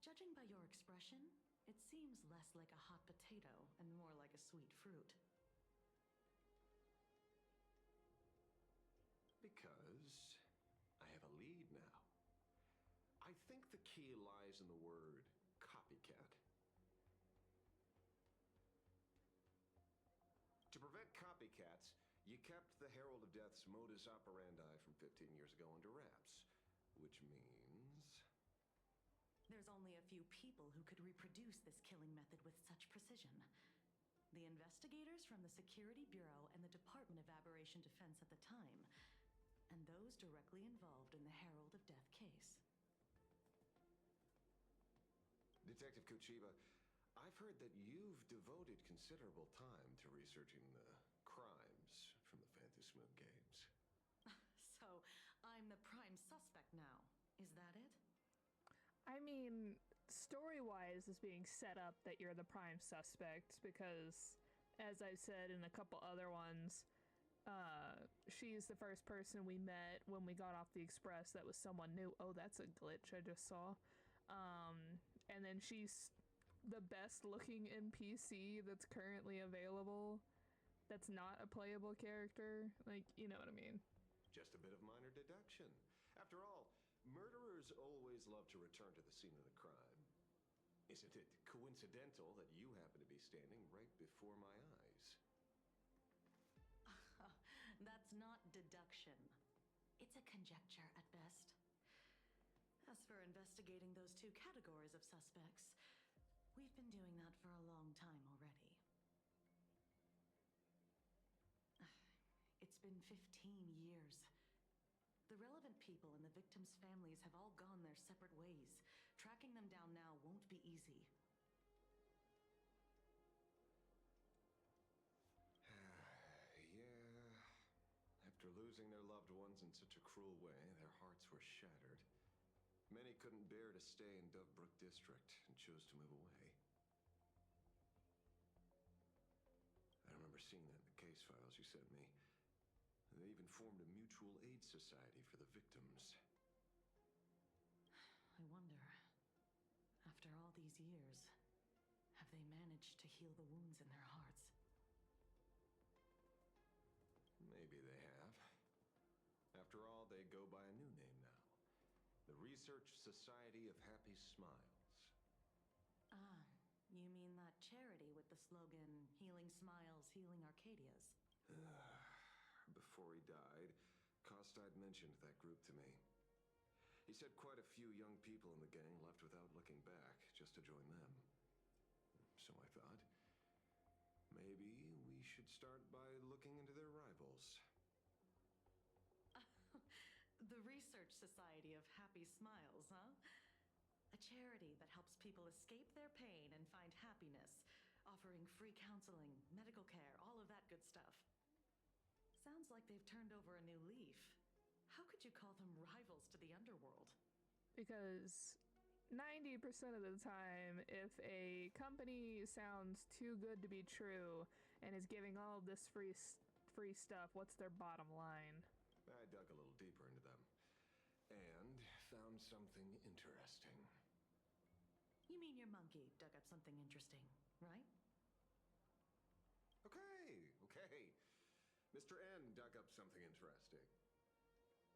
Judging by your expression, it seems less like a hot potato and more like a sweet fruit. Because I have a lead now. I think the key lies in the word copycat. To prevent copycats, you kept the Herald of Death's modus operandi from 15 years ago under wraps, which means... There's only a few people who could reproduce this killing method with such precision. The investigators from the Security Bureau and the Department of Aberration Defense at the time, and those directly involved in the Herald of Death case. Detective Kuchiba, I've heard that you've devoted considerable time to researching the crimes from the Phantasmoon Games. So, I'm the prime suspect now. Is that it? I mean, story-wise, is being set up that you're the prime suspect because, as I've said in a couple other ones, she's the first person we met when we got off the express that was someone new. Oh, that's a glitch I just saw. And then she's the best looking NPC that's currently available that's not a playable character. Like, you know what I mean. Just a bit of minor deduction. After all, murderers always love to return to the scene of the crime. Isn't it coincidental that you happen to be standing right before my eyes? That's not deduction. It's a conjecture at best. As for investigating those two categories of suspects, we've been doing that for a long time already. It's been 15 years. The relevant people and the victims' families have all gone their separate ways. Tracking them down now won't be easy. Yeah. After losing their loved ones in such a cruel way, their hearts were shattered. Many couldn't bear to stay in Dovebrook District and chose to move away. I remember seeing that in the case files you sent me. They even formed a mutual aid society for the victims. I wonder, after all these years, have they managed to heal the wounds in their hearts? Maybe they have. After all, they go by a new name now. The Research Society of Happy Smiles. Ah, you mean that charity with the slogan, Healing Smiles, Healing Arcadias? Before he died, Kostad mentioned that group to me. He said quite a few young people in the gang left without looking back, just to join them. So I thought, maybe we should start by looking into their rivals. The Research Society of Happy Smiles, huh? A charity that helps people escape their pain and find happiness, offering free counseling, medical care, all of that good stuff. Sounds like they've turned over a new leaf. How could you call them rivals to the underworld? Because 90% of the time, if a company sounds too good to be true and is giving all of this free stuff, what's their bottom line? I dug a little deeper into them and found something interesting. You mean your monkey dug up something interesting, right? Okay. Mr. N dug up something interesting.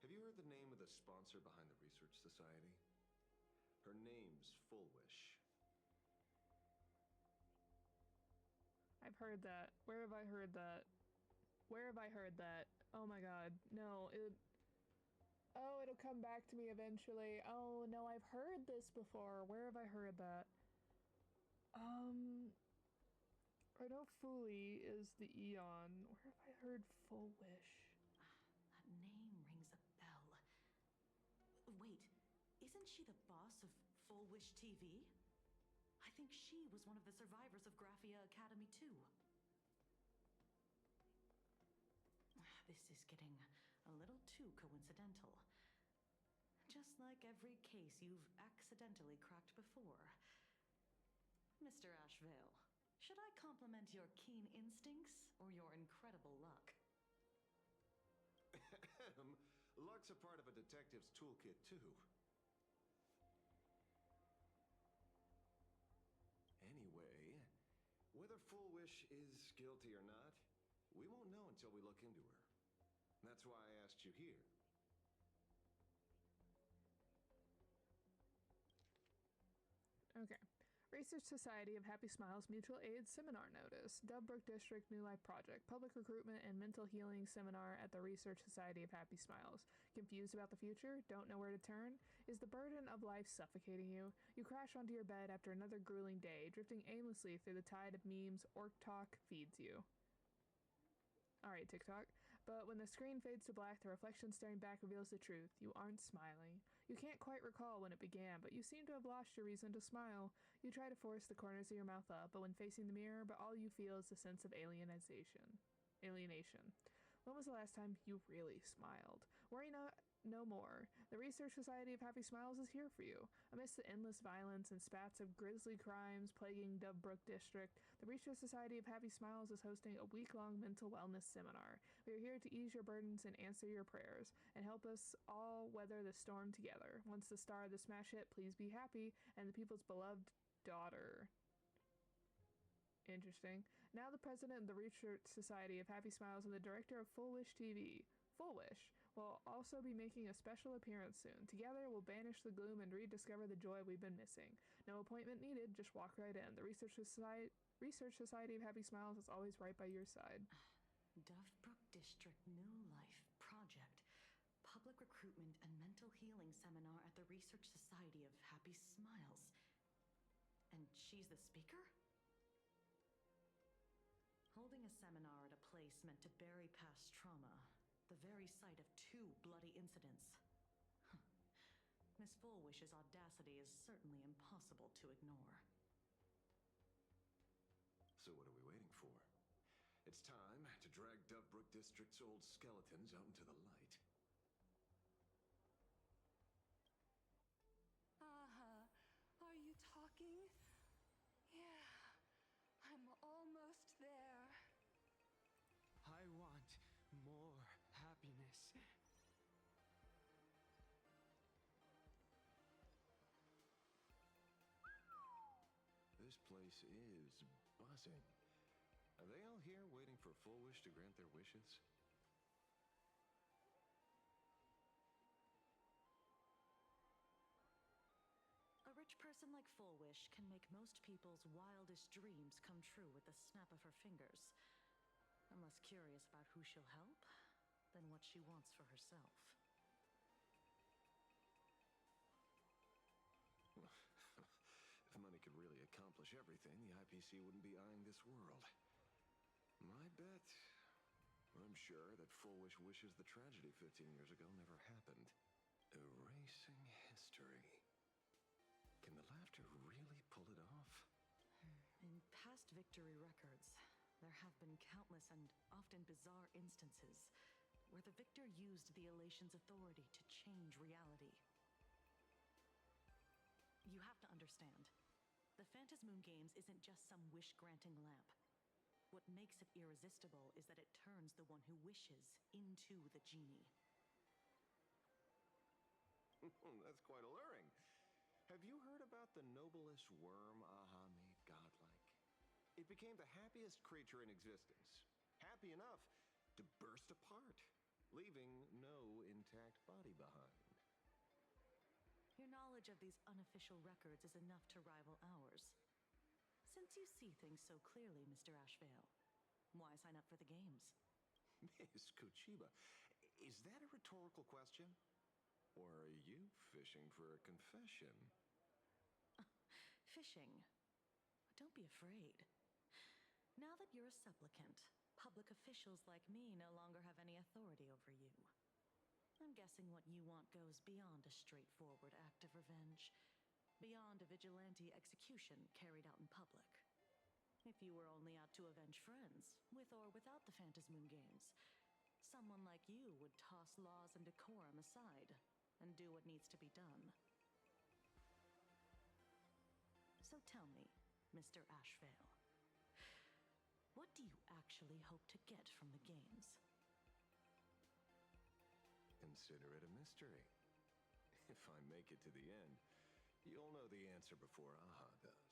Have you heard the name of the sponsor behind the Research Society? Her name's Fullwish. I've heard that. Where have I heard that? Where have I heard that? Oh my god. No, it'll come back to me eventually. Oh no, I've heard this before. Where have I heard that? I know Fuli is the Eon. Where have I heard Full Wish? That name rings a bell. Wait, isn't she the boss of Full Wish TV? I think she was one of the survivors of Graphia Academy too. This is getting a little too coincidental. Just like every case you've accidentally cracked before. Mr. Ashvale, should I compliment your keen instincts or your incredible luck? Luck's a part of a detective's toolkit, too. Anyway, whether Full Wish is guilty or not, we won't know until we look into her. That's why I asked you here. Okay. Research Society of Happy Smiles Mutual Aid Seminar Notice. Dovebrook District New Life Project. Public Recruitment and Mental Healing Seminar at the Research Society of Happy Smiles. Confused about the future? Don't know where to turn? Is the burden of life suffocating you? You crash onto your bed after another grueling day, drifting aimlessly through the tide of memes Orc Talk feeds you. Alright, TikTok. But when the screen fades to black, the reflection staring back reveals the truth. You aren't smiling. You can't quite recall when it began, but you seem to have lost your reason to smile. You try to force the corners of your mouth up, but when facing the mirror, all you feel is a sense of alienation. When was the last time you really smiled? Worry not. No more. The Research Society of Happy Smiles is here for you. Amidst the endless violence and spats of grisly crimes plaguing Dovebrook District, the Research Society of Happy Smiles is hosting a week-long mental wellness seminar. We are here to ease your burdens and answer your prayers, and help us all weather the storm together. Once the star of the smash hit, please be happy, and the people's beloved daughter. Interesting. Now the president of the Research Society of Happy Smiles and the director of Full Wish TV. Full Wish will also be making a special appearance soon. Together, we'll banish the gloom and rediscover the joy we've been missing. No appointment needed, just walk right in. The Research Society of Happy Smiles is always right by your side. Dovebrook District New Life Project. Public Recruitment and Mental Healing Seminar at the Research Society of Happy Smiles. And she's the speaker? Holding a seminar at a place meant to bury past trauma. The very site of 2 bloody incidents. Miss Fullwish's audacity is certainly impossible to ignore. So what are we waiting for? It's time to drag Dovebrook District's old skeletons out into the light. Are you talking? Yeah, I'm almost there. I want more happiness. This place is buzzing. Are they all here waiting for Full Wish to grant their wishes? A rich person like Full Wish can make most people's wildest dreams come true with the snap of her fingers. I'm less curious about who she'll help than what she wants for herself. If money could really accomplish everything, the IPC wouldn't be eyeing this world. My bet, I'm sure that Full Wish wishes the tragedy 15 years ago never happened. Erasing history. Can the laughter really pull it off? In past victory records, there have been countless and often bizarre instances where the victor used the elation's authority to change reality. You have to understand, the Phantasmoon Games isn't just some wish-granting lamp. What makes it irresistible is that it turns the one who wishes into the genie. That's quite alluring. Have you heard about the noblest worm Aha made godlike? It became the happiest creature in existence. Happy enough to burst apart, leaving no intact body behind. Your knowledge of these unofficial records is enough to rival ours. Since you see things so clearly, Mr. Ashvale, why sign up for the games? Miss Kochiba, is that a rhetorical question? Or are you fishing for a confession? Fishing. Don't be afraid. Now that you're a supplicant, public officials like me no longer have any authority over you. I'm guessing what you want goes beyond a straightforward act of revenge, beyond a vigilante execution carried out in public. If you were only out to avenge friends, with or without the Phantasmoon Games, someone like you would toss laws and decorum aside and do what needs to be done. So tell me, Mr. Ashvale, what do you actually hope to get from the games? Consider it a mystery. If I make it to the end, you'll know the answer before Aha does.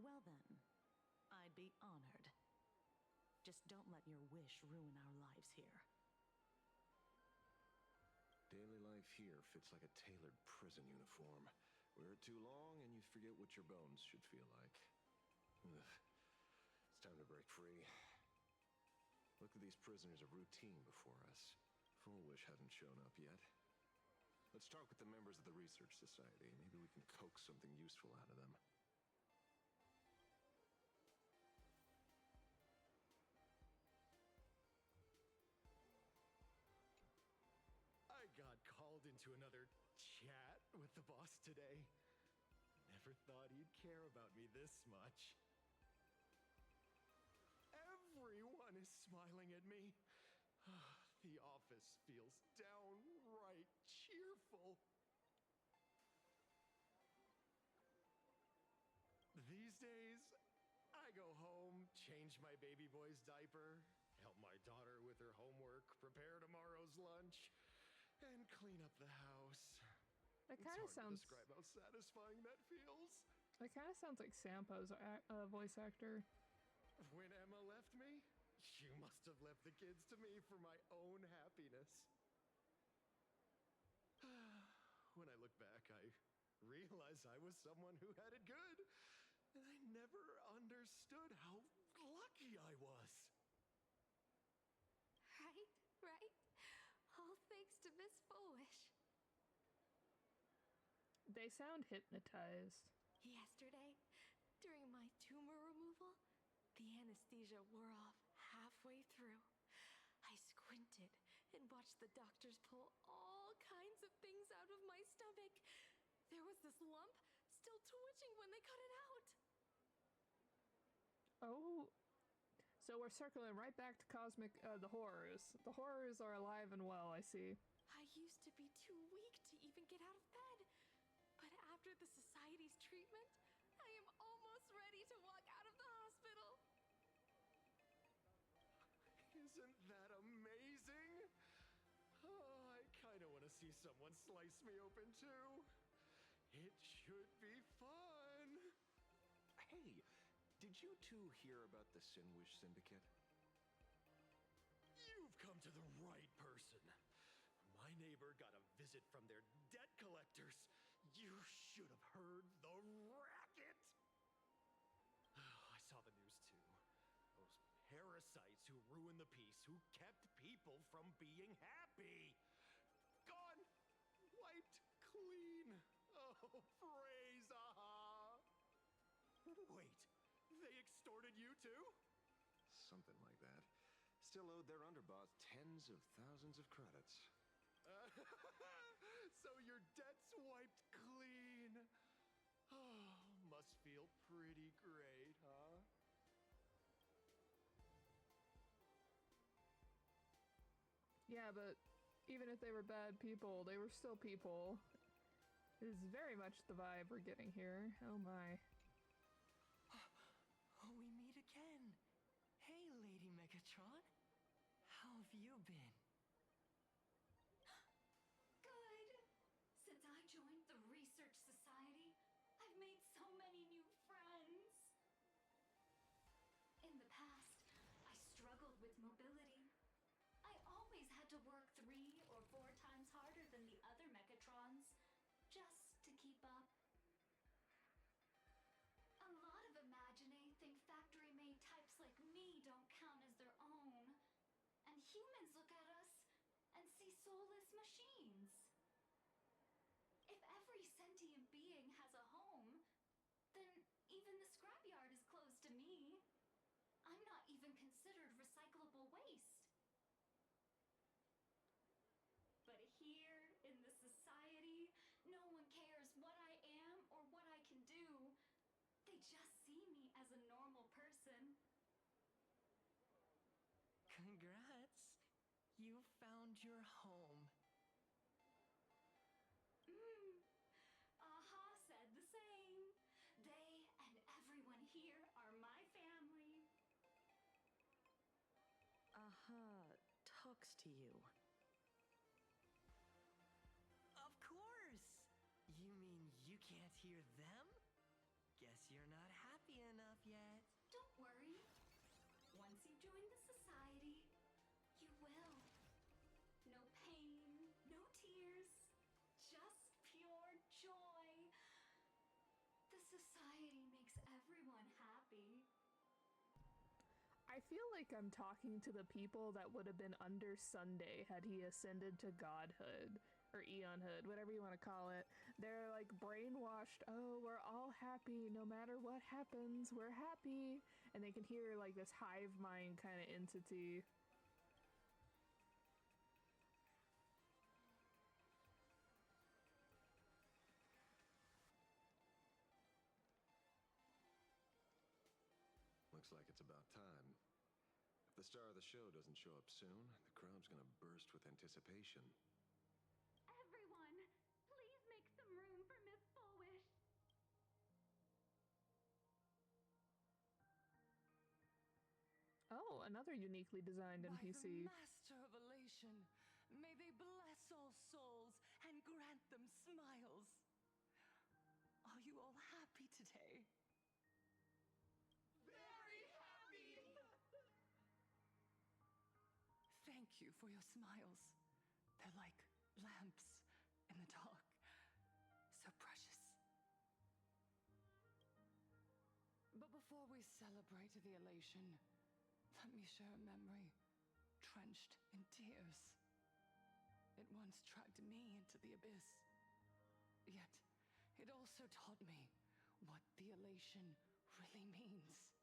Well then, I'd be honored. Just don't let your wish ruin our lives here. Daily life here fits like a tailored prison uniform. Wear it too long and you forget what your bones should feel like. Ugh. It's time to break free. Look at these prisoners of routine before us. Full Wish hasn't shown up yet. Let's talk with the members of the Research Society. Maybe we can coax something useful out of them. I got called into another chat with the boss today. Never thought he'd care about me this much. Everyone is smiling at me. The office feels downright cheerful. These days, I I go home, change my baby boy's diaper, help my daughter with her homework, prepare tomorrow's lunch, and clean up the house. That kind of sounds. It's hard to describe how satisfying that feels. That kind of sounds like Sampo's voice actor. When Emma left me, you must have left the kids to me for my own happiness. When I look back, I realize I was someone who had it good, and I never understood how lucky I was. Right? All thanks to Miss Foolish. They sound hypnotized. Yesterday, during my tumor removal, the anesthesia wore off halfway through. I squinted and watched the doctors pull all kinds of things out of my stomach. There was this lump still twitching when they cut it out. Oh, so we're circling right back to the horrors. The horrors are alive and well, I see. I used to be too weak to even get out of bed. But after the Society's treatment, I am almost ready to walk out of the hospital. Isn't that amazing? Oh, I kind of want to see someone slice me open too. It should be fun. Hey, did you two hear about the Sinwish Syndicate? You've come to the right person. My neighbor got a visit from their debt collectors. You should have heard the racket. I saw the news too. Those parasites who ruined the peace, who kept people from being happy. Gone. Wiped clean. Oh, praise Aha. Wait, they extorted you too? Something like that. Still owed their underboss tens of thousands of credits. So your debt's wiped clean. Oh, must feel pretty great, huh? Yeah, but even if they were bad people, they were still people. It is very much the vibe we're getting here. Oh my. Oh, we meet again. Hey, Lady Megatron. How have you been? Good. Since I joined the Research Society, I've made so many new friends. In the past, I struggled with mobility. I always had to work 3 or 4 times harder than the other Megatrons just to keep up. A lot of Imaginate think factory-made types like me don't count as their own. And humans look at us and see soulless machines. If every sentient being has a home, then even the scrapyard is closed to me. I'm not even considered recyclable waste. But here, in the society, no one cares what I am or what I can do. They just see me as a normal person. Congrats. You found your home. Aha said the same. They and everyone here are my family. Aha talks to you. Of course. You mean you can't hear them? Guess you're not happy enough yet. Don't worry. Once you join the society, you will. No pain, no tears, just pure joy. The society makes everyone happy. I feel like I'm talking to the people that would have been under Sunday had he ascended to godhood. Or Eonhood, whatever you want to call it. They're like brainwashed. Oh, we're all happy. No matter what happens, we're happy. And they can hear like this hive mind kind of entity. Looks like it's about time. If the star of the show doesn't show up soon, the crowd's gonna burst with anticipation. Everyone, please make some room for Miss Foolish. another uniquely designed By NPC. the Master of Elation, may they bless all souls and grant them smiles. Are you all happy today? Very happy! Thank you for your smiles. They're like lamps in the dark. So precious. But before we celebrate the elation, let me share a memory drenched in tears. It once dragged me into the abyss. Yet, it also taught me what the elation really means.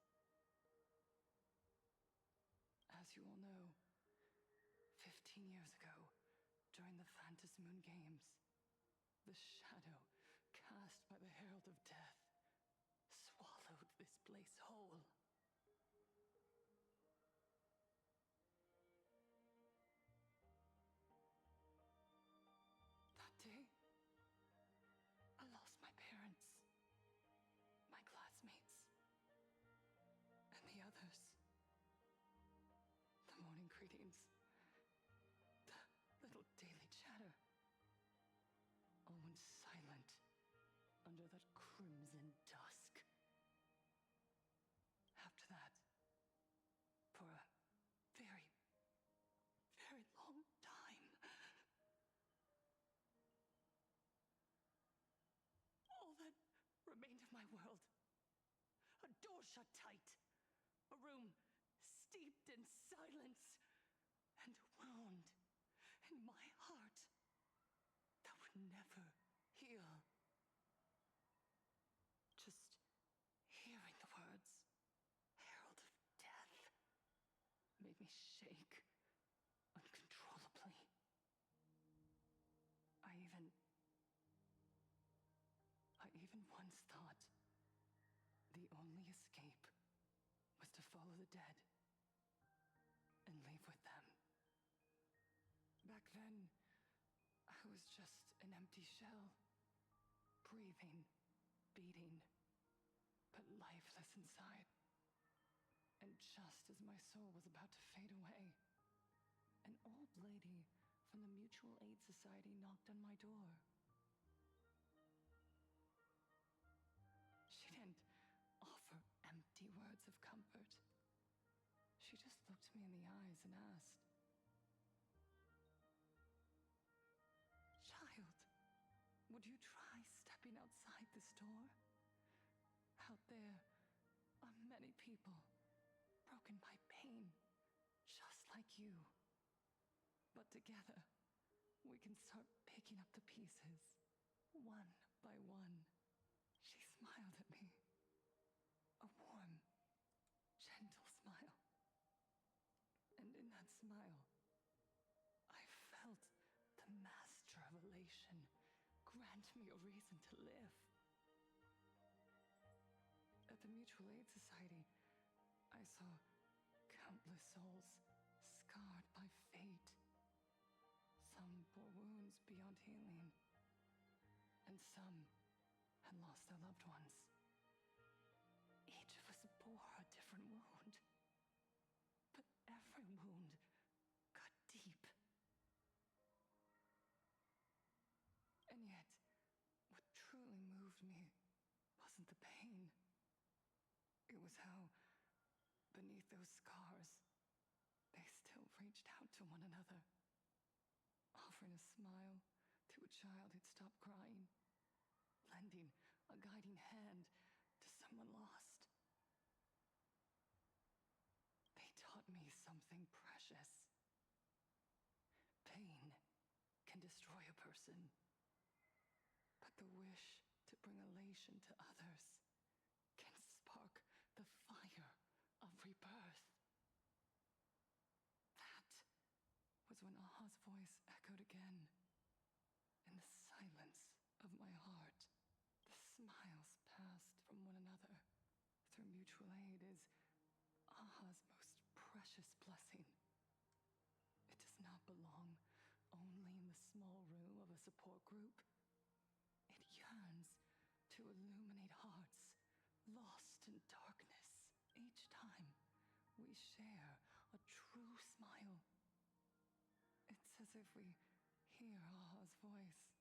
As you all know, 15 years ago, during the Phantom Moon Games, the shadow cast by the Herald of Death swallowed this place whole. That day, I lost my parents, my classmates, and the others. The morning greetings, the little daily chatter, all went silent under that crimson dusk. After that, for a very, very long time, all that remained of my world, a door shut tight, a room steeped in silence, and a wound in my heart that would never heal. Just hearing the words, Herald of Death, made me shake uncontrollably. I even once thought the only escape was to follow the dead and leave with them. Back then, I was just an empty shell, breathing, beating, but lifeless inside. And just as my soul was about to fade away, an old lady from the Mutual Aid Society knocked on my door. She didn't offer empty words of comfort. She just looked me in the eyes and asked, "Child, would you try stepping outside this door? Out there are many people broken by pain, just like you. But together, we can start picking up the pieces, one by one." She smiled at me. A warm, gentle smile. And in that smile, I felt the Master of Elation grant me a reason to live. At the Mutual Aid Society, I saw countless souls scarred by fate. Some bore wounds beyond healing, and some had lost their loved ones. Each of us bore a different wound, but every wound got deep. And yet, what truly moved me wasn't the pain. It was how, beneath those scars, they still reached out to one another, offering a smile to a child who'd stopped crying, lending a guiding hand to someone lost. They taught me something precious. Pain can destroy a person, but the wish to bring elation to others can spark the fire of rebirth. That was when Aha's voice echoed again. In the silence of my heart, the smiles passed from one another. Through mutual aid is Aha's most precious blessing. It does not belong only in the small room of a support group. It yearns to illuminate hearts lost in darkness. Each time we share smile. It's as if we hear Aha's voice.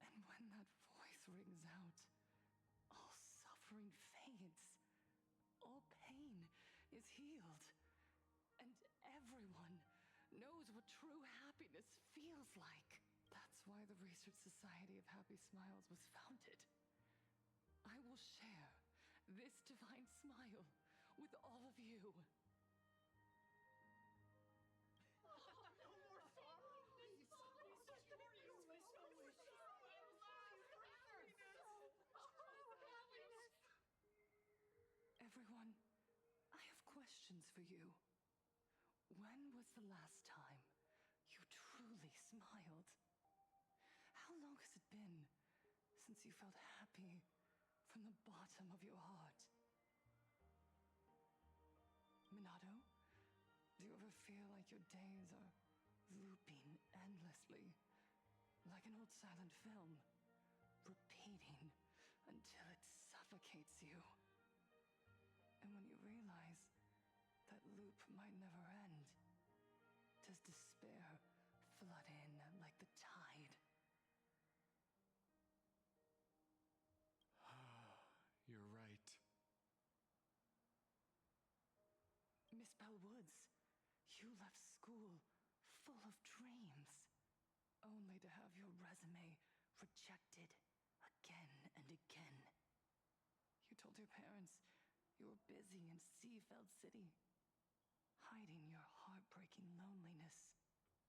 And when that voice rings out, all suffering fades. All pain is healed. And everyone knows what true happiness feels like. That's why the Research Society of Happy Smiles was founded. I will share this divine smile with all of you. Everyone, I have questions for you. When was the last time you truly smiled? How long has it been since you felt happy from the bottom of your heart? Minato, do you ever feel like your days are looping endlessly, like an old silent film, repeating until it suffocates you? And when you realize that loop might never end, does despair flood in like the tide? You're right. Miss Bellwoods, you left school full of dreams, only to have your resume rejected again and again. You told your parents you were busy in Seafeld City, hiding your heartbreaking loneliness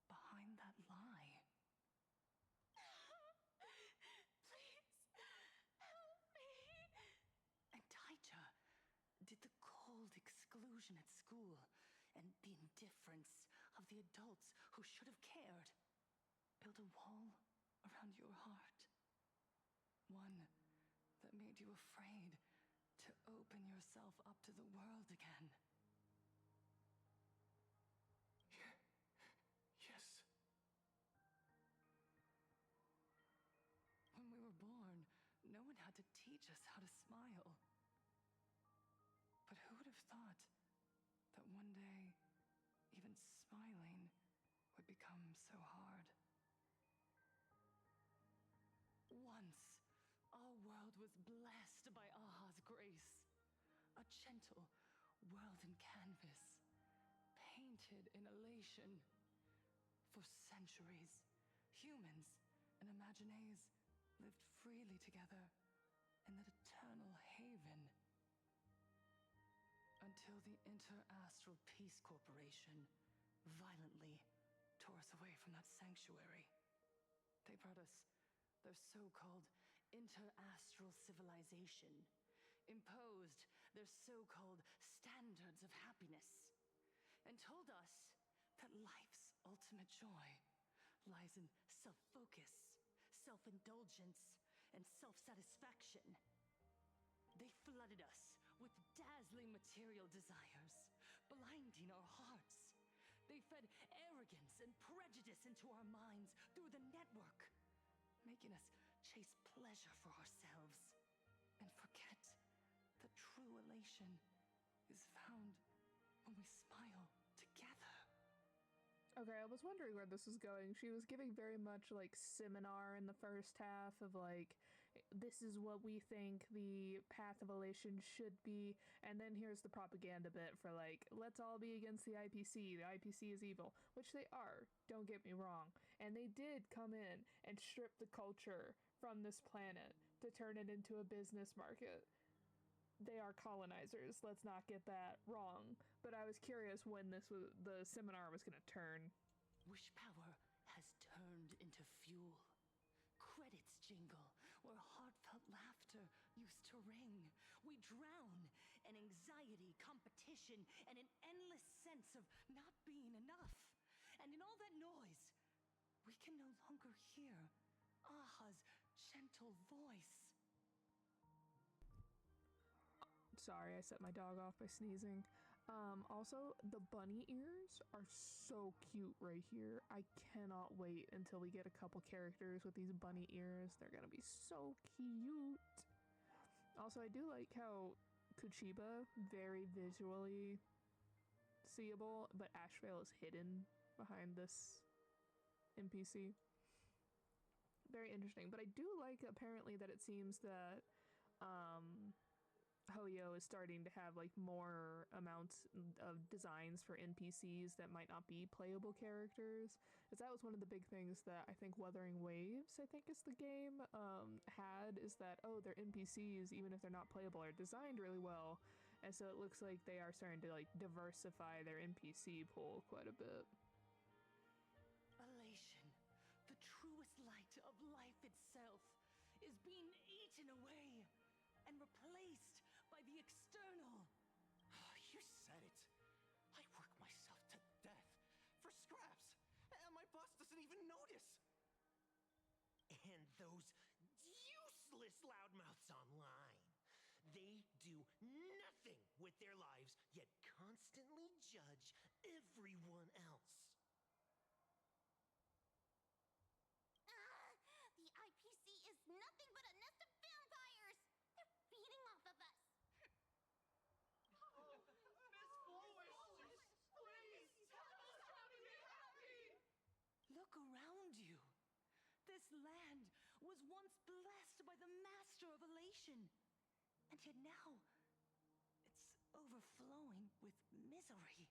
behind that lie. Please, help me. And Taija, did the cold exclusion at school and the indifference of the adults who should have cared build a wall around your heart? One that made you afraid to open yourself up to the world again. Yes. When we were born, no one had to teach us how to smile. But who would have thought that one day, even smiling would become so hard? Once, our world was blessed by Aha's grace. A gentle world in canvas, painted in elation. For centuries, humans and Imaginaes lived freely together in that eternal haven. Until the Inter-Astral Peace Corporation violently tore us away from that sanctuary. They brought us their so-called inter-astral civilization, imposed their so-called standards of happiness, and told us that life's ultimate joy lies in self-focus, self-indulgence, and self-satisfaction. They flooded us with dazzling material desires, blinding our hearts. They fed arrogance and prejudice into our minds through the network, making us chase pleasure for ourselves and forget that true elation is found when we smile together. Okay, I was wondering where this was going. She was giving very much like seminar in the first half of like, this is what we think the path of elation should be, and then here's the propaganda bit for like, let's all be against the IPC. The IPC is evil, which they are, don't get me wrong. And they did come in and strip the culture from this planet to turn it into a business market. They are colonizers, let's not get that wrong. But I was curious when the seminar was gonna turn. Wish power has turned into fuel. Credits jingle where heartfelt laughter used to ring. We drown in anxiety, competition, and an endless sense of not being enough. And in all that noise, we can no longer hear Aha's gentle voice. Sorry, I set my dog off by sneezing. Also, the bunny ears are so cute right here. I cannot wait until we get a couple characters with these bunny ears. They're gonna be so cute. Also, I do like how Kuchiba very visually seeable, but Ashvale is hidden behind this NPC. Very interesting. But I do like, apparently, that it seems that Hoyo is starting to have like more amounts of designs for NPCs that might not be playable characters. Because that was one of the big things that I think Wuthering Waves, I think is the game, had, is that, oh, their NPCs, even if they're not playable, are designed really well. And so it looks like they are starting to like diversify their NPC pool quite a bit. Elation, the truest light of life itself, is being eaten away and replaced by the external. You said it. I work myself to death for scraps, and my boss doesn't even notice. And those useless loudmouths online. They do nothing with their lives, yet constantly judge everyone else. The IPC is nothing but a nest of vampires! They're feeding off of us! Oh, Miss Foolish, please tell us how to be happy! Look around you. This land was once blessed by the master of elation. And yet now, it's overflowing with misery.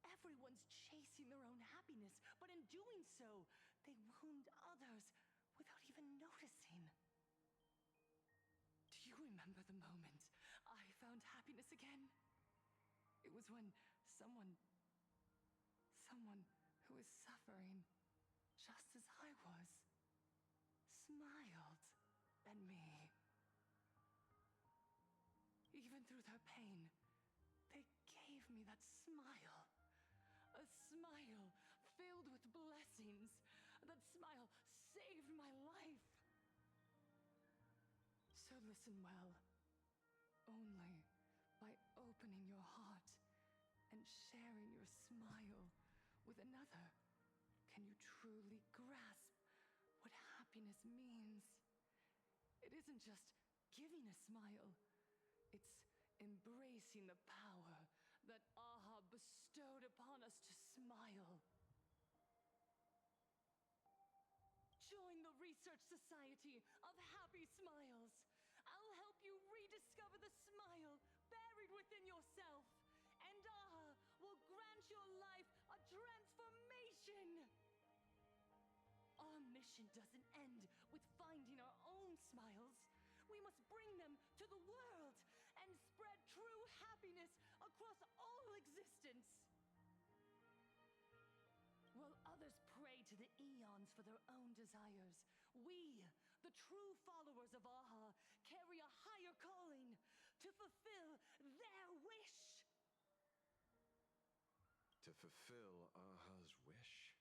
Everyone's chasing their own happiness, but in doing so, they wound others without even noticing. Do you remember the moment I found happiness again? It was when someone who was suffering just as I was, smiled at me. Even through their pain, they gave me that smile. A smile filled with blessings. That smile saved my life. So listen well. Only by opening your heart and sharing your smile with another can you truly grasp what happiness means. It isn't just giving a smile. It's embracing the power that Aha bestowed upon us to smile. Join the Research Society of Happy Smiles. I'll help you rediscover the smile buried within yourself. And Aha will grant your life a transformation. Our mission doesn't end with finding our own smiles. We must bring them to the world and spread true happiness across all existence. While others pray to the eons for their own desires, we, the true followers of Aha, carry a higher calling to fulfill their wish. To fulfill Aha's wish?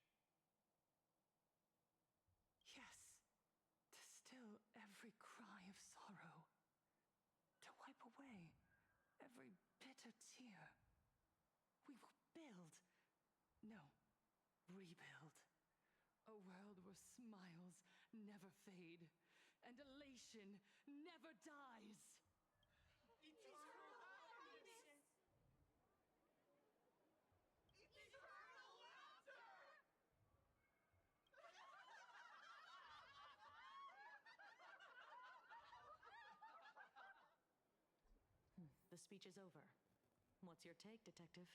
Yes. To still every cry of sorrow. To wipe away every bitter tear. We will build, no, rebuild. A world where smiles never fade and elation never dies. Eternal happiness! Eternal laughter! The speech is over. What's your take, Detective?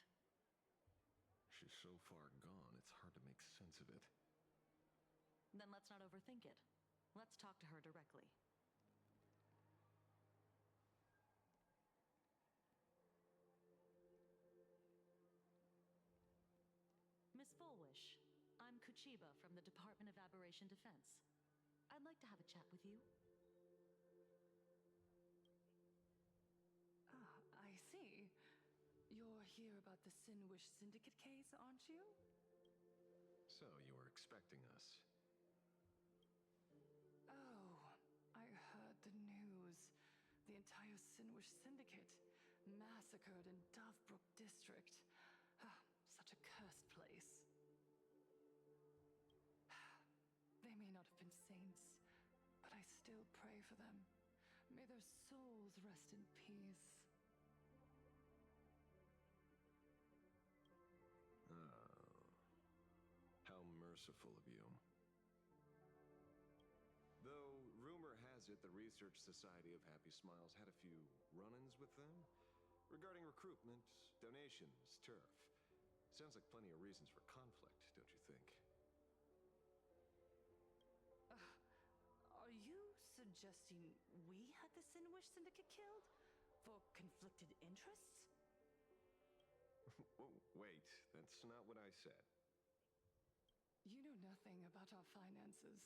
She's so far gone, it's hard to make sense of it. Then let's not overthink it. Let's talk to her directly. Miss Fullwish, I'm Kuchiba from the Department of Aberration Defense. I'd like to have a chat with you. Ah, I see. You're here about the Sinwish Syndicate case, aren't you? So, you were expecting us. Oh, I heard the news. The entire Sinwish Syndicate massacred in Dovebrook District. Ah, such a cursed place. They may not have been saints, but I still pray for them. May their souls rest in peace. merciful of you. Though, rumor has it the Research Society of Happy Smiles had a few run-ins with them regarding recruitment, donations, turf. Sounds like plenty of reasons for conflict, don't you think? Are you suggesting we had the Sinwish Syndicate killed? For conflicted interests? Whoa, wait, that's not what I said. You know nothing about our finances.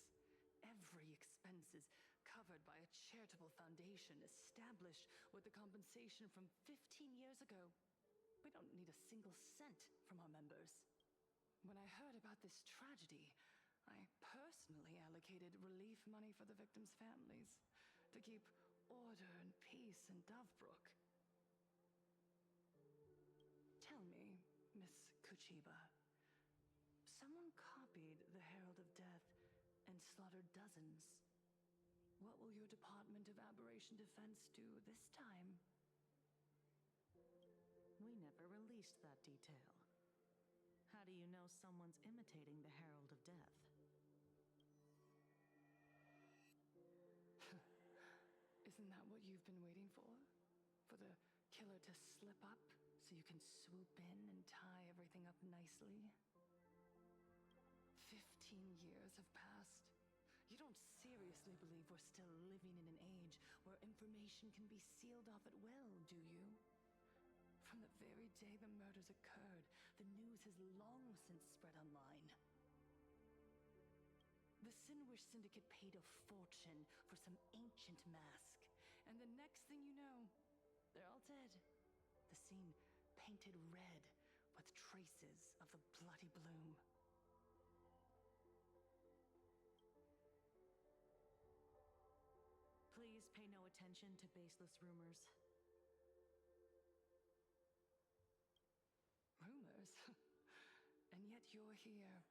Every expense is covered by a charitable foundation established with the compensation from 15 years ago. We don't need a single cent from our members. When I heard about this tragedy, I personally allocated relief money for the victims' families to keep order and peace in Dovebrook. Tell me, Miss Kuchiba, someone copied the Herald of Death and slaughtered dozens. What will your Department of Aberration Defense do this time? We never released that detail. How do you know someone's imitating the Herald of Death? Isn't that what you've been waiting for? For the killer to slip up so you can swoop in and tie everything up nicely? 15 years have passed. You don't seriously believe we're still living in an age where information can be sealed off at will, do you? From the very day the murders occurred, the news has long since spread online. The Sinwish Syndicate paid a fortune for some ancient mask, and the next thing you know, they're all dead. The scene painted red with traces of the bloody bloom. Please pay no attention to baseless rumors. Rumors? And yet you're here.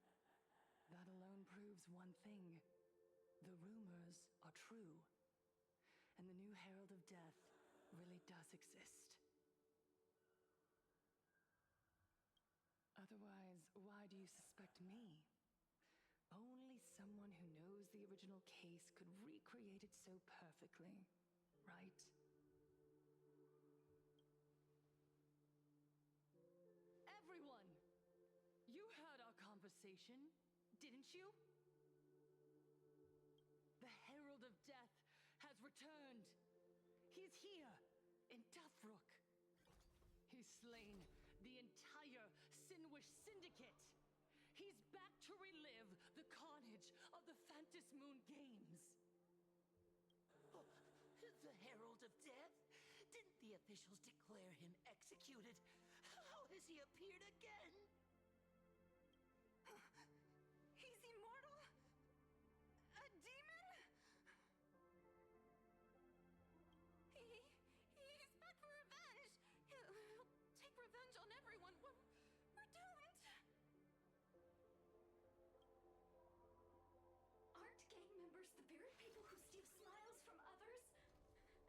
That alone proves one thing. The rumors are true. And the new Herald of Death really does exist. Otherwise, why do you suspect me? Only someone who knows the original case could recreate it so perfectly, right? Everyone! You heard our conversation, didn't you? The Herald of Death has returned. He's here, in Dovebrook. He's slain the entire Sinwish Syndicate. He's back to relive the carnage of the Phantom Moon Games. The Herald of Death? Didn't the officials declare him executed? How has he appeared again? He's immortal? A demon? He's back for revenge. He'll take revenge on everyone. We're doomed. Aren't gang members the very people who steal smiles from others?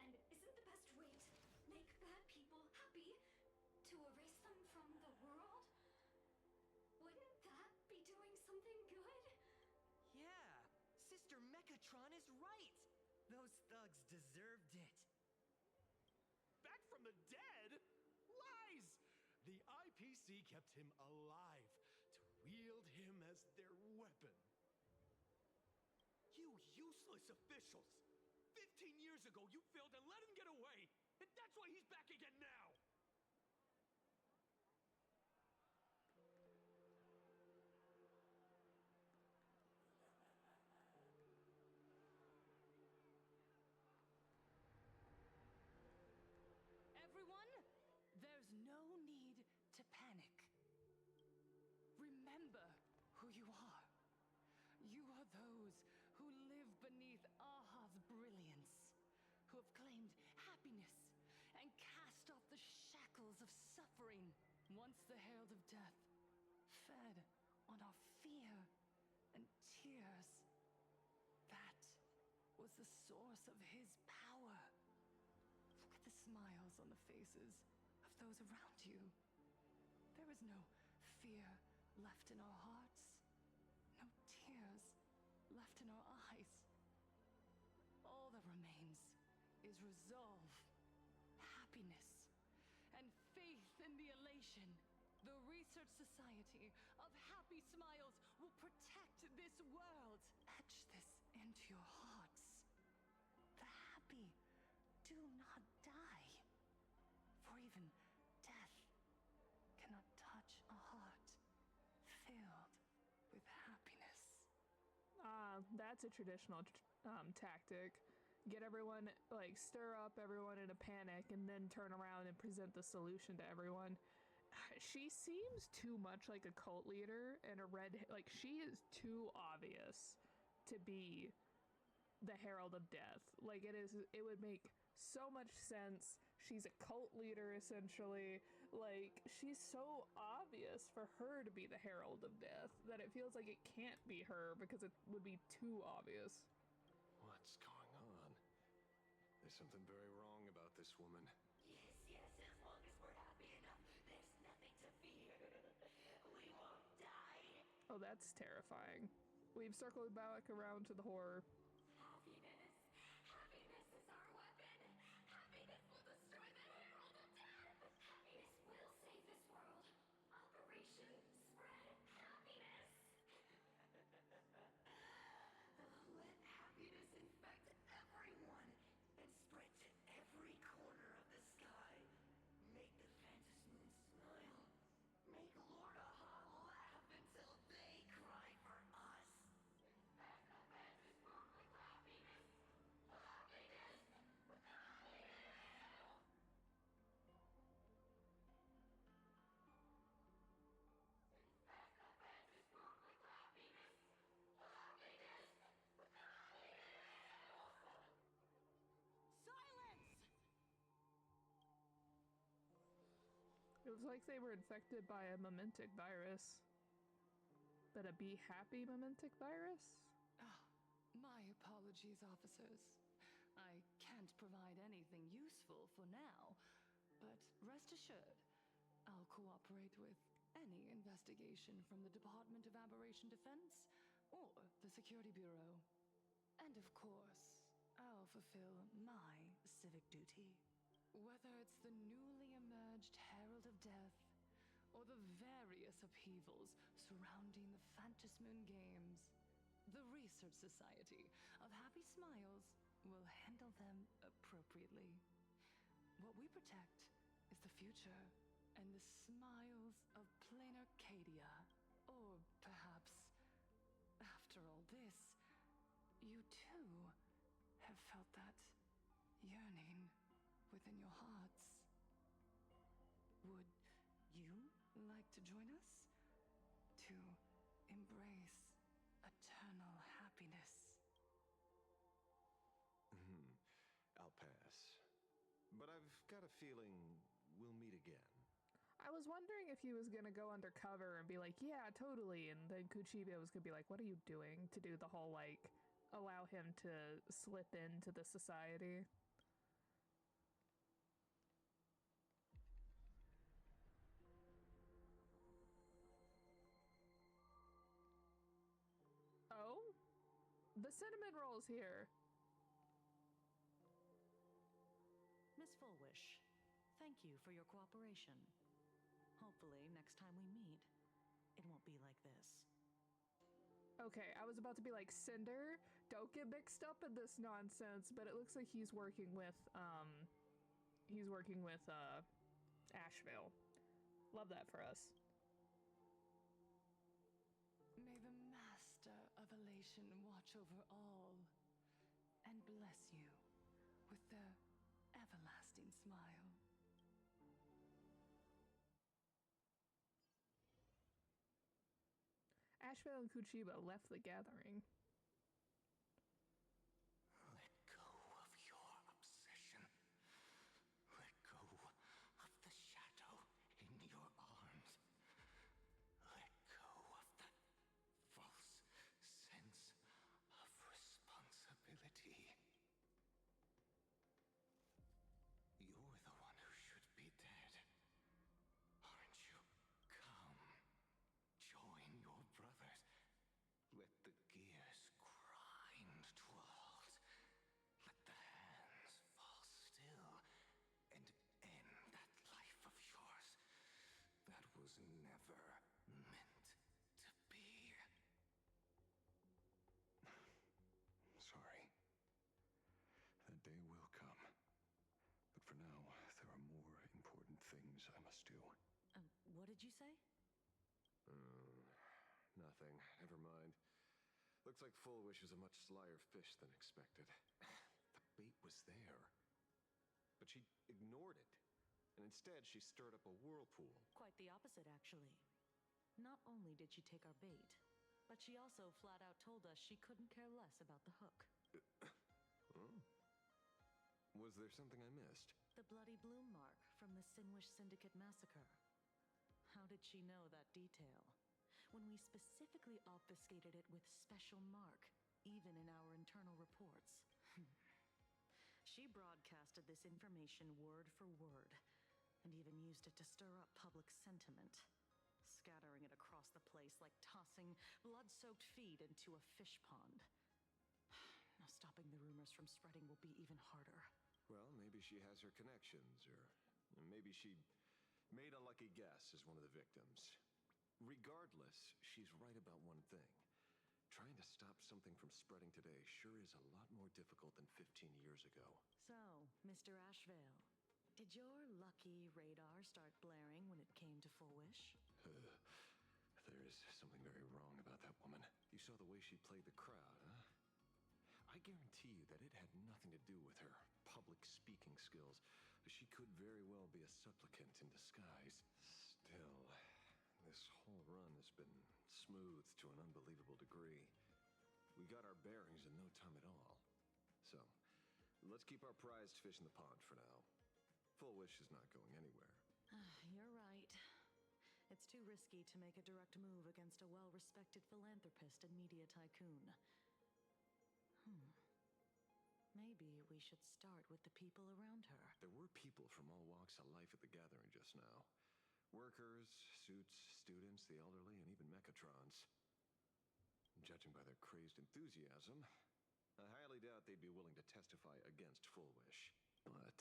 And isn't the best way to make bad people happy to erase them from the world? Wouldn't that be doing something good? Yeah, Sister Mechatron is right. Those thugs deserved it. Back from the dead? Lies! The IPC kept him alive to wield him as their weapon. You useless officials! 15 years ago, you failed and let him get away! And that's why he's back again now! Everyone, there's no need to panic. Remember who you are. You are those who live beneath Aha's brilliance, who have claimed happiness and cast off the shackles of suffering. Once the Herald of Death fed on our fear and tears, that was the source of his power. Look at the smiles on the faces of those around you. There is no fear left in our hearts. No left in our eyes. All that remains is resolve, happiness, and faith in the elation. The Research Society of Happy Smiles will protect this world. Etch this into your hearts. The happy do not die, for even death cannot touch a heart filled with happiness. That's a traditional tactic. Get everyone, like, stir up everyone in a panic and then turn around and present the solution to everyone. She seems too much like a cult leader and like, she is too obvious to be the Herald of Death. Like, it would make so much sense. She's a cult leader, essentially. Like, she's so obvious for her to be the Herald of Death that it feels like it can't be her because it would be too obvious. What's going on? There's something very wrong about this woman. Yes, as long as we're happy enough, there's nothing to fear. We won't die. Oh, that's terrifying. We've circled back around to the horror. Happiness is our weapon. Happiness will destroy the Herald of Death. Happiness will save this world. Operation Spread Happiness. Let happiness infect everyone and spread to every corner of the sky. Make the Phantom Moon smile. Make Lord Aha laugh until they cry for us. Infect the Phantom Moon with happiness. Happiness. Happiness. Infect the Phantom Moon with happiness. Happiness. Silence! It was like they were infected by a mementic virus. But a be happy mementic virus? My apologies, officers. I can't provide anything useful for now, but rest assured, I'll cooperate with any investigation from the Department of Aberration Defense or the Security Bureau. And of course, I'll fulfill my civic duty. Whether it's the newly emerged Herald of Death or the various upheavals surrounding the Phantasmoon Games, the Research Society of Happy Smiles will handle them appropriately. What we protect is the future and the smiles of plain Arcadia. Or perhaps, after all this, you too have felt that yearning within your hearts. Would you like to join us to embrace eternal happiness? I'll pass. But I've got a feeling we'll meet again. I was wondering if he was gonna go undercover and be like, yeah, totally, and then Kuchiba was gonna be like, what are you doing? To do the whole, like, allow him to slip into the society. Oh? The cinnamon roll's here. Miss Fullwish, thank you for your cooperation. Hopefully, next time we meet, it won't be like this. Okay, I was about to be like, Cinder, don't get mixed up in this nonsense, but it looks like he's working with Asheville. Love that for us. May the Master of Elation watch over all and bless you with their everlasting smile. Asheville and Kuchiba left the gathering. Let go of your obsession. Let go of the shadow in your arms. Let go of that false sense of responsibility. You're the one who should be dead, aren't you? Come, join your brothers. Let the gears was never meant to be. Sorry. That day will come. But for now, there are more important things I must do. What did you say? Nothing. Never mind. Looks like Full Wish is a much slyer fish than expected. The bait was there. But she ignored it. And instead, she stirred up a whirlpool. Quite the opposite, actually. Not only did she take our bait, but she also flat out told us she couldn't care less about the hook. Oh. Was there something I missed? The bloody bloom mark from the Sinwish Syndicate massacre. How did she know that detail? When we specifically obfuscated it with special mark, even in our internal reports. She broadcasted this information word for word, and even used it to stir up public sentiment, scattering it across the place like tossing blood-soaked feed into a fish pond. Now stopping the rumors from spreading will be even harder. Well, maybe she has her connections, or maybe she made a lucky guess as one of the victims. Regardless, she's right about one thing. Trying to stop something from spreading today sure is a lot more difficult than 15 years ago. So, Mr. Ashvale, did your lucky radar start blaring when it came to Full Wish? There is something very wrong about that woman. You saw the way she played the crowd, huh? I guarantee you that it had nothing to do with her public speaking skills. She could very well be a supplicant in disguise. Still, this whole run has been smooth to an unbelievable degree. We got our bearings in no time at all. So, let's keep our prized fish in the pond for now. Full Wish is not going anywhere. You're right. It's too risky to make a direct move against a well-respected philanthropist and media tycoon. Maybe we should start with the people around her. There were people from all walks of life at the gathering just now. Workers, suits, students, the elderly, and even Mechatrons. Judging by their crazed enthusiasm, I highly doubt they'd be willing to testify against Full Wish. But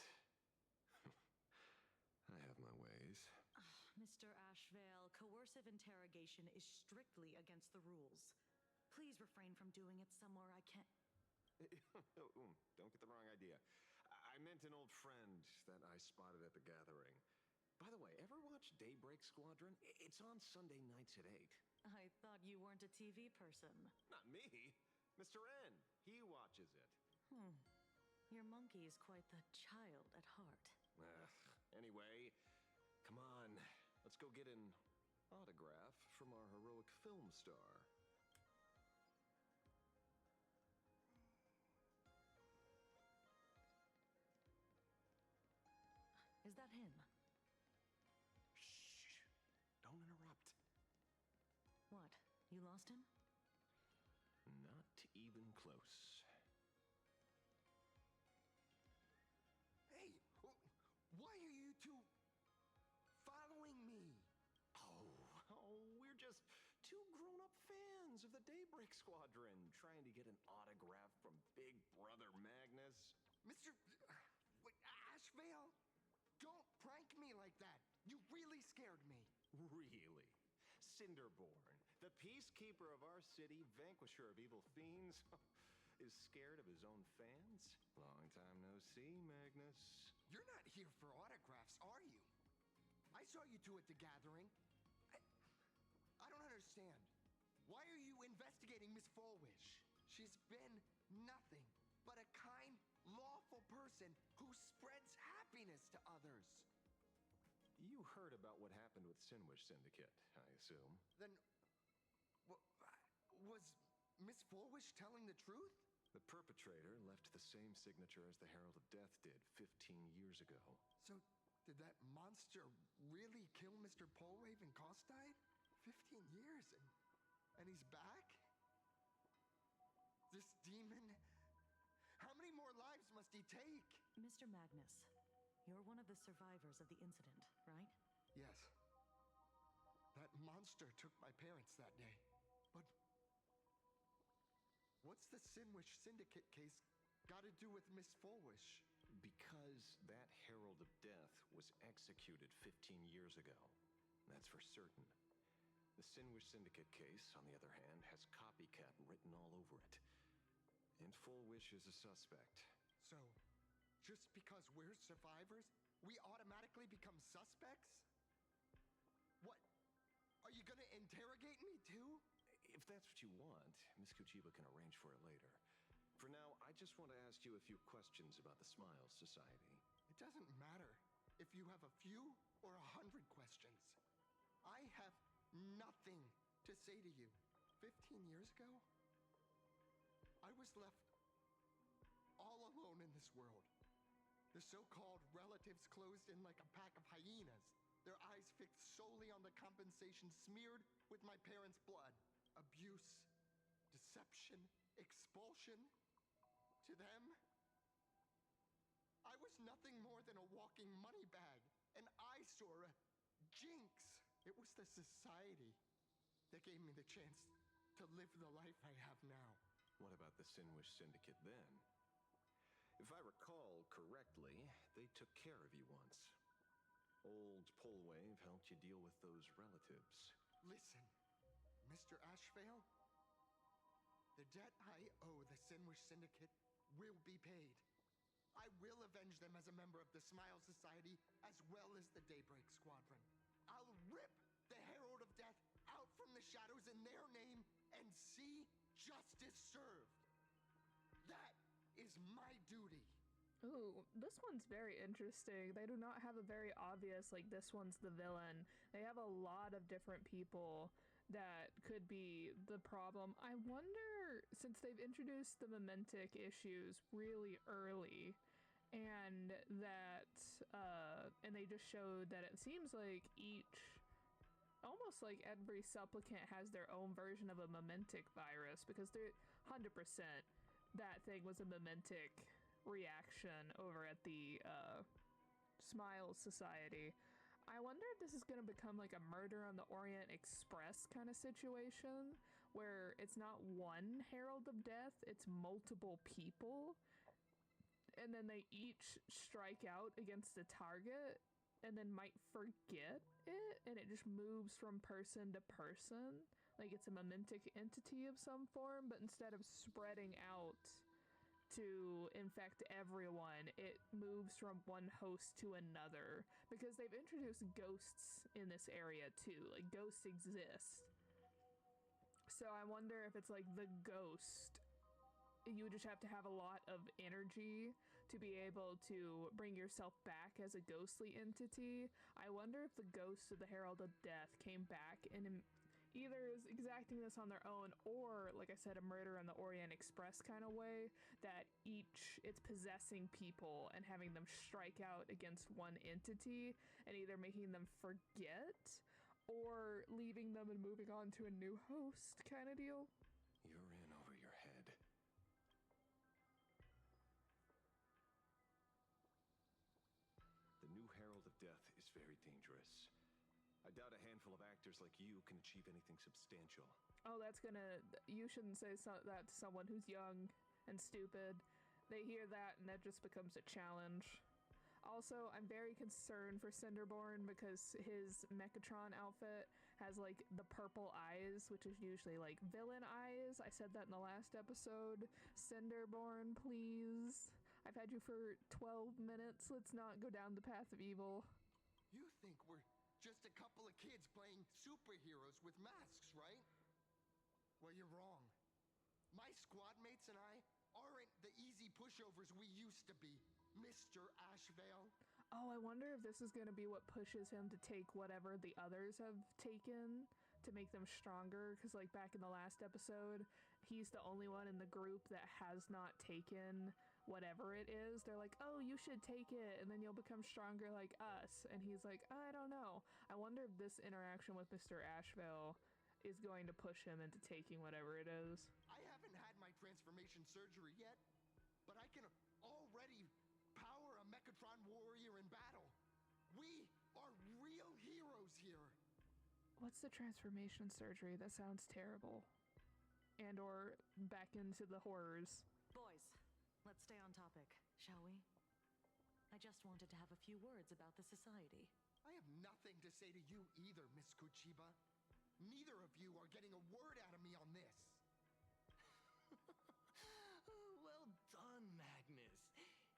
I have my ways. Mr. Ashvale, coercive interrogation is strictly against the rules. Please refrain from doing it somewhere I can't... Don't get the wrong idea. I meant an old friend that I spotted at the gathering. By the way, ever watch Daybreak Squadron? It's on Sunday nights at 8. I thought you weren't a TV person. Not me. Mr. N. He watches it. Your monkey is quite the child at heart. Anyway, come on. Let's go get an autograph from our heroic film star. Is that him? Shh. Don't interrupt. What? You lost him? Not even close. Hey, why are you two following me? We're just two grown-up fans of the Daybreak Squadron trying to get an autograph from Big Brother Magnus. Mr. Ashvale? Don't prank me like that. You really scared me. Really? Cinderborn, the peacekeeper of our city, vanquisher of evil fiends, is scared of his own fans? Long time no see, Magnus. You're not here for autographs, are you? I saw you two at the gathering. I don't understand. Why are you investigating Miss Fullwish? She's been nothing but a kind, lawful person who spreads happiness to others. You heard about what happened with Sinwish Syndicate, I assume. Then, was Miss Fullwish telling the truth? The perpetrator left the same signature as the Herald of Death did 15 years ago. So, did that monster really kill Mr. Polraven Costide? 15 years and he's back? This demon? How many more lives must he take? Mr. Magnus, you're one of the survivors of the incident, right? Yes. That monster took my parents that day. But what's the Sinwish Syndicate case got to do with Miss Fullwish? Because that Herald of Death was executed 15 years ago. that's for certain. The Sinwish Syndicate case, on the other hand, has copycat written all over it. And Full Wish is a suspect. So, just because we're survivors, we automatically become suspects? What? Are you gonna interrogate me too? If that's what you want, Miss Kuchiba can arrange for it later. For now, I just want to ask you a few questions about the Smiles Society. It doesn't matter if you have a few or 100 questions. I have nothing to say to you. 15 years ago, I was left all alone in this world. The so-called relatives closed in like a pack of hyenas, their eyes fixed solely on the compensation smeared with my parents' blood. Abuse, deception, expulsion. To them, I was nothing more than a walking money bag, an eyesore, a jinx. It was the society that gave me the chance to live the life I have now. What about the Sinwish Syndicate then? If I recall correctly, they took care of you once. Old Polwave helped you deal with those relatives. Listen, Mr. Ashvale, the debt I owe the Sinwish Syndicate will be paid. I will avenge them as a member of the Smile Society as well as the Daybreak Squadron. I'll rip the Herald of Death out from the shadows in their name and see justice served. That is my duty. Ooh, this one's very interesting. They do not have a very obvious, like, this one's the villain. They have a lot of different people that could be the problem. I wonder, since they've introduced the Mementic issues really early, and that, and they just showed that it seems like almost like every supplicant has their own version of a Mementic virus, because they're 100% that thing was a Mementic reaction over at the Smiles Society. I wonder if this is going to become like a Murder on the Orient Express kind of situation, where it's not one Herald of Death, it's multiple people, and then they each strike out against a target and then might forget it, and it just moves from person to person, like it's a Mementic entity of some form, but instead of spreading out to infect everyone, it moves from one host to another, because they've introduced ghosts in this area too, like ghosts exist. So I wonder if it's like the ghost, you would just have to have a lot of energy to be able to bring yourself back as a ghostly entity. I wonder if the ghosts of the Herald of Death came back and either is exacting this on their own, or, like I said, a Murder on the Orient Express kind of way, that it's possessing people and having them strike out against one entity and either making them forget or leaving them and moving on to a new host kind of deal. You're in over your head. The new Herald of Death is very dangerous. I doubt a handful of actors like you can achieve anything substantial. Oh, you shouldn't say that to someone who's young and stupid. They hear that and that just becomes a challenge. Also, I'm very concerned for Cinderborn because his Mechatron outfit has like the purple eyes, which is usually like villain eyes. I said that in the last episode. Cinderborn, please. I've had you for 12 minutes. Let's not go down the path of evil. You think we're just a couple of kids playing superheroes with masks, right? Well, you're wrong. My squad mates and I aren't the easy pushovers we used to be, Mr. Ashvale. Oh, I wonder if this is going to be what pushes him to take whatever the others have taken to make them stronger, because like back in the last episode, he's the only one in the group that has not taken whatever it is. They're like, oh, you should take it and then you'll become stronger like us, and he's like, I don't know. I wonder if this interaction with Mr. Ashvale is going to push him into taking whatever it is. I haven't had my transformation surgery yet, but I can already power a Mechatron warrior in battle. We are real heroes here. What's the transformation surgery? That sounds terrible. And or back into the horrors. Boys, let's stay on topic, shall we? I just wanted to have a few words about the society. I have nothing to say to you either, Miss Kuchiba. Neither of you are getting a word out of me on this. Well done, Magnus.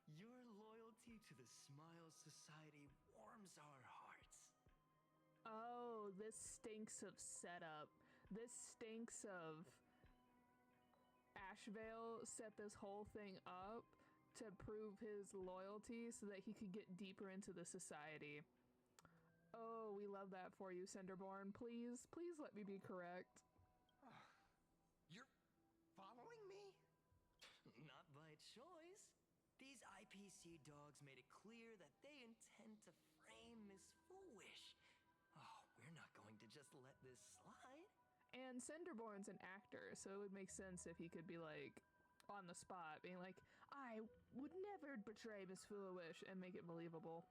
Your loyalty to the Smile Society warms our hearts. Oh, this stinks of setup. This stinks of Ashvale set this whole thing up to prove his loyalty so that he could get deeper into the society. Oh, we love that for you, Cinderborn. Please, please let me be correct. You're following me? Not by choice. These IPC dogs made it clear that they intend to frame Miss Foolish. Oh, we're not going to just let this slide. And Cinderborn's an actor, so it would make sense if he could be like on the spot, being like, I would never betray Miss Foolish, and make it believable.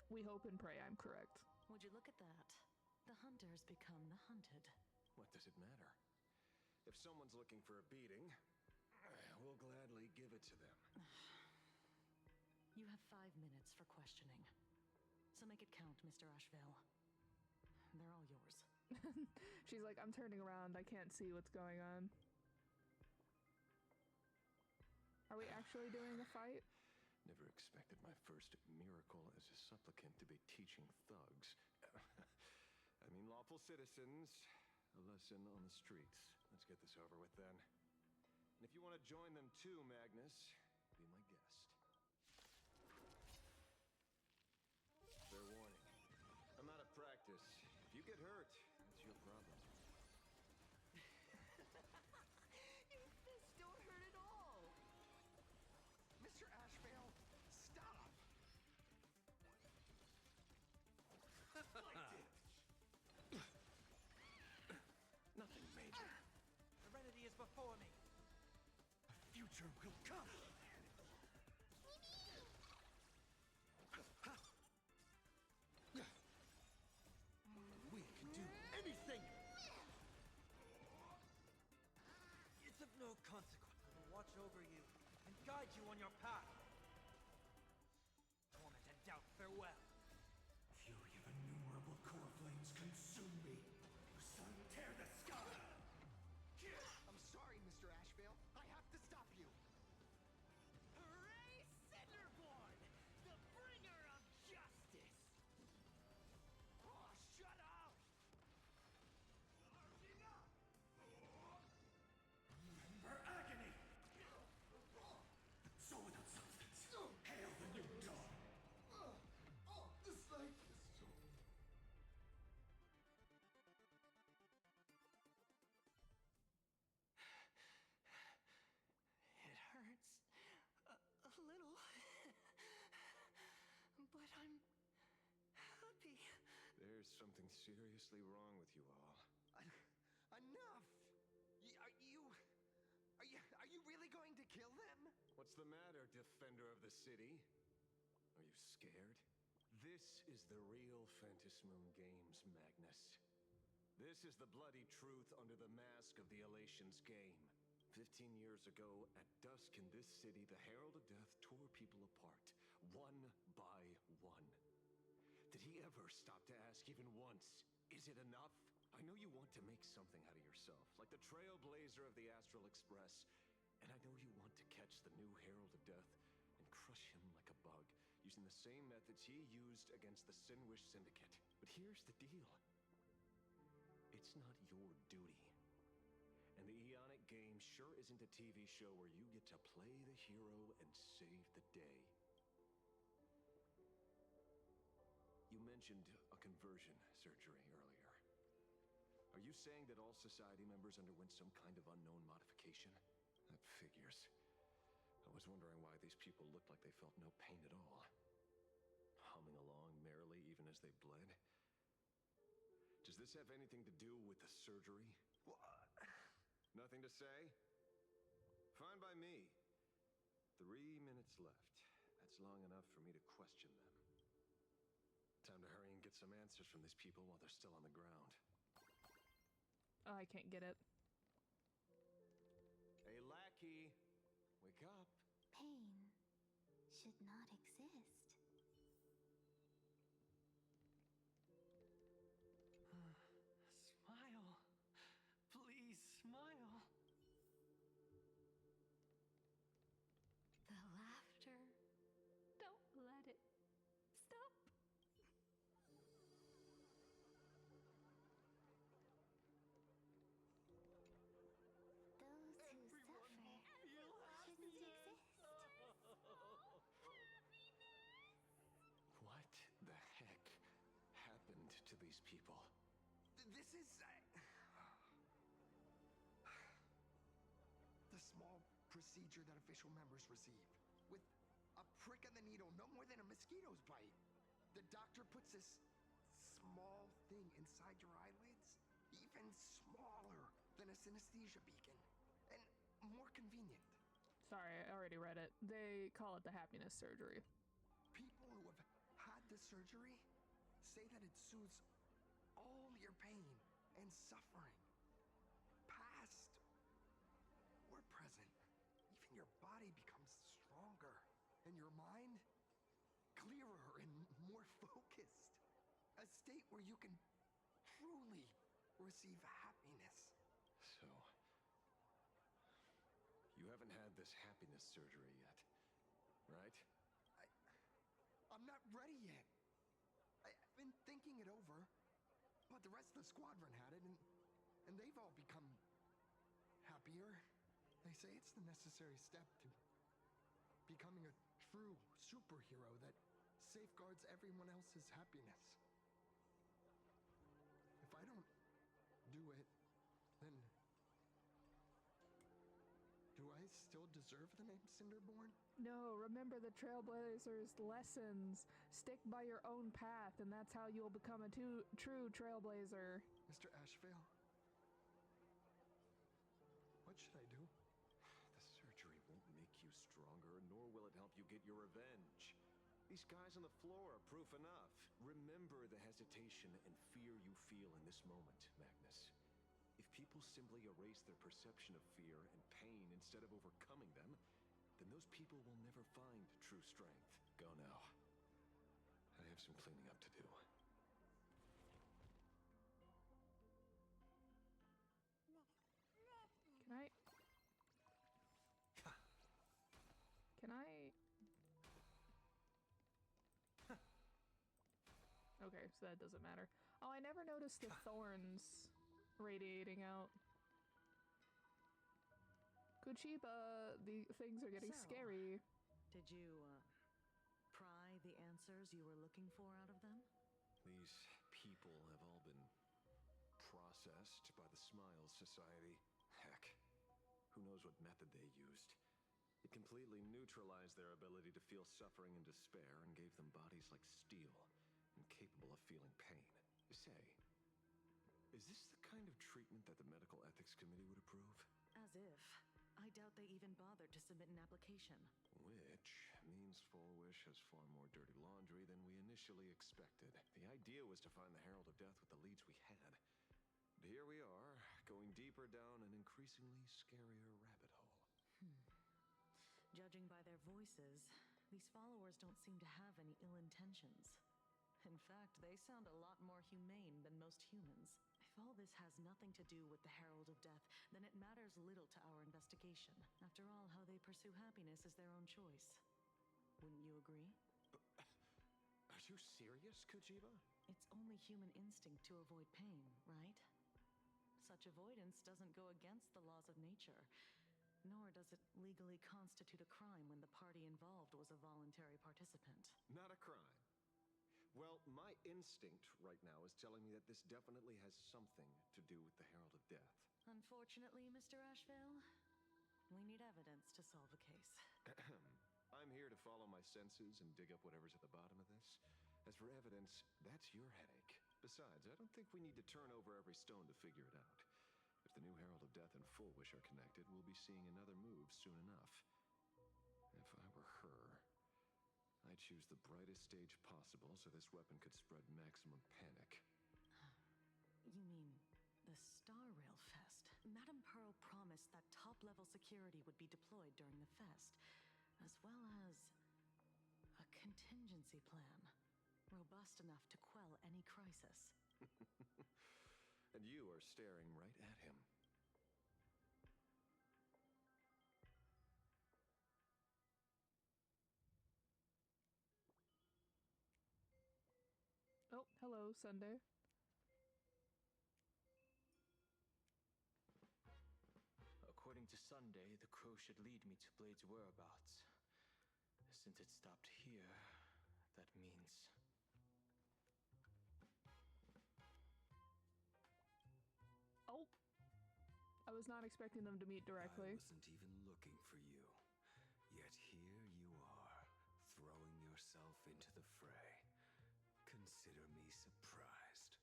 We hope and pray I'm correct. Would you look at that? The hunters become the hunted. What does it matter? If someone's looking for a beating, we'll gladly give it to them. You have 5 minutes for questioning. So make it count, Mr. Ashvale. They're all yours. She's like, I'm turning around. I can't see what's going on. Are we actually doing a fight? Never expected my first miracle as a supplicant to be teaching thugs. I mean, lawful citizens, a lesson on the streets. Let's get this over with then. And if you want to join them too, Magnus, be my guest. Fair warning. I'm out of practice. If you get hurt, that's your problem. Your fists don't hurt at all! Mr. Ashvale, stop! Nothing major. Serenity is before me. A future will come. We can do anything! It's of no consequence. I will watch over you and guide you on your path. Torment and doubt, farewell. Fury of innumerable core flames consume me. Sun, tear the sky! I'm sorry, Mr. Ashvale. I have to stop you. Hooray, Cinderborn! The bringer of justice! Oh, shut up! For agony! So without substance, hail the new dawn! The snake is so... It hurts a little, but I'm happy. There's something seriously wrong with you all. Enough! Are you really going to kill them? What's the matter, defender of the city? Are you scared? This is the real Phantasmoon Games, Magnus. This is the bloody truth under the mask of the Elations game. 15 years ago, at dusk in this city, the Herald of Death tore people apart, one by one. Did he ever stop to ask even once, is it enough? I know you want to make something out of yourself, like the trailblazer of the Astral Express, and I know you want to catch the new Herald of Death and crush him like a bug, using the same methods he used against the Sinwish Syndicate. But here's the deal. It's not your duty. And the Eonic game sure isn't a TV show where you get to play the hero and save the day. You mentioned a conversion surgery earlier. Are you saying that all society members underwent some kind of unknown modification? That figures. I was wondering why these people looked like they felt no pain at all. Humming along merrily even as they bled. Does this have anything to do with the surgery? Nothing to say? Fine by me. 3 minutes left. That's long enough for me to question them. Time to hurry and get some answers from these people while they're still on the ground. Oh, I can't get it. Hey, lackey! Wake up! Pain should not exist. to these people? This is... the small procedure that official members receive. With a prick of the needle, no more than a mosquito's bite. The doctor puts this small thing inside your eyelids, even smaller than a synesthesia beacon, and more convenient. Sorry, I already read it. They call it the happiness surgery. People who have had the surgery say that it soothes all your pain and suffering, past or present. Even your body becomes stronger, and your mind clearer and more focused. A state where you can truly receive happiness. So, you haven't had this happiness surgery yet, right? I'm not ready yet. I've been thinking it over, but the rest of the squadron had it, and they've all become happier. They say it's the necessary step to becoming a true superhero that safeguards everyone else's happiness. If I don't do it, then do I still deserve the name Cinderborn? No, remember the Trailblazers' lessons. Stick by your own path, and that's how you'll become a true Trailblazer. Mr. Ashvale, what should I do? The surgery won't make you stronger, nor will it help you get your revenge. These guys on the floor are proof enough. Remember the hesitation and fear you feel in this moment, Magnus. If people simply erase their perception of fear and pain instead of overcoming them, then those people will never find true strength. Go now. I have some cleaning up to do. Can I? Okay, so that doesn't matter. Oh, I never noticed the thorns radiating out. Kuchiba, the things are getting scary. Did you, pry the answers you were looking for out of them? These people have all been processed by the Smiles Society. Heck, who knows what method they used. It completely neutralized their ability to feel suffering and despair and gave them bodies like steel, incapable of feeling pain. Say, is this the kind of treatment that the Medical Ethics Committee would approve? As if. I doubt they even bothered to submit an application. Which means Fullwish has far more dirty laundry than we initially expected. The idea was to find the Herald of Death with the leads we had. But here we are, going deeper down an increasingly scarier rabbit hole. Judging by their voices, these followers don't seem to have any ill intentions. In fact, they sound a lot more humane than most humans. If all this has nothing to do with the Herald of Death, then it matters little to our investigation. After all, how they pursue happiness is their own choice. Wouldn't you agree? Are you serious, Kuchiba? It's only human instinct to avoid pain, right? Such avoidance doesn't go against the laws of nature, nor does it legally constitute a crime when the party involved was a voluntary participant. Not a crime. Well, my instinct right now is telling me that this definitely has something to do with the Herald of Death. Unfortunately, Mr. Ashvale, we need evidence to solve a case. I'm here to follow my senses and dig up whatever's at the bottom of this. As for evidence, that's your headache. Besides, I don't think we need to turn over every stone to figure it out. If the new Herald of Death and Fullwish are connected, we'll be seeing another move soon enough. If I were her, I'd choose the brightest stage possible so this weapon could spread maximum panic. You mean the Star Rail Fest? Madame Pearl promised that top-level security would be deployed during the fest, as well as a contingency plan, robust enough to quell any crisis. And you are staring right at him. Oh, hello, Sunday. According to Sunday, the crow should lead me to Blade's whereabouts. Since it stopped here, that means... was not expecting them to meet directly. I wasn't even looking for you. Yet here you are, throwing yourself into the fray. Consider me surprised.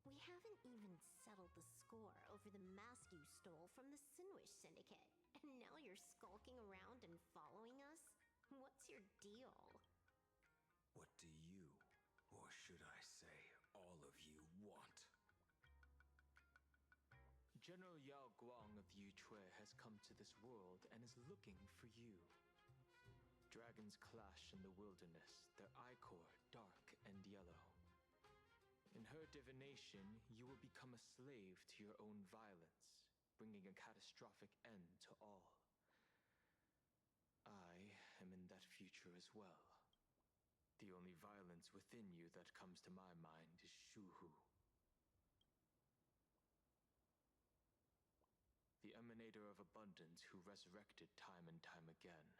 We haven't even settled the score over the mask you stole from the Sinwish Syndicate. And now you're skulking around and following us? What's your deal? What do you, or should I say, all of you want? General Yao Guang of the Yutue has come to this world and is looking for you. Dragons clash in the wilderness, their ichor dark and yellow. In her divination, you will become a slave to your own violence, bringing a catastrophic end to all. I am in that future as well. The only violence within you that comes to my mind is Shuhu. The emanator of abundance who resurrected time and time again.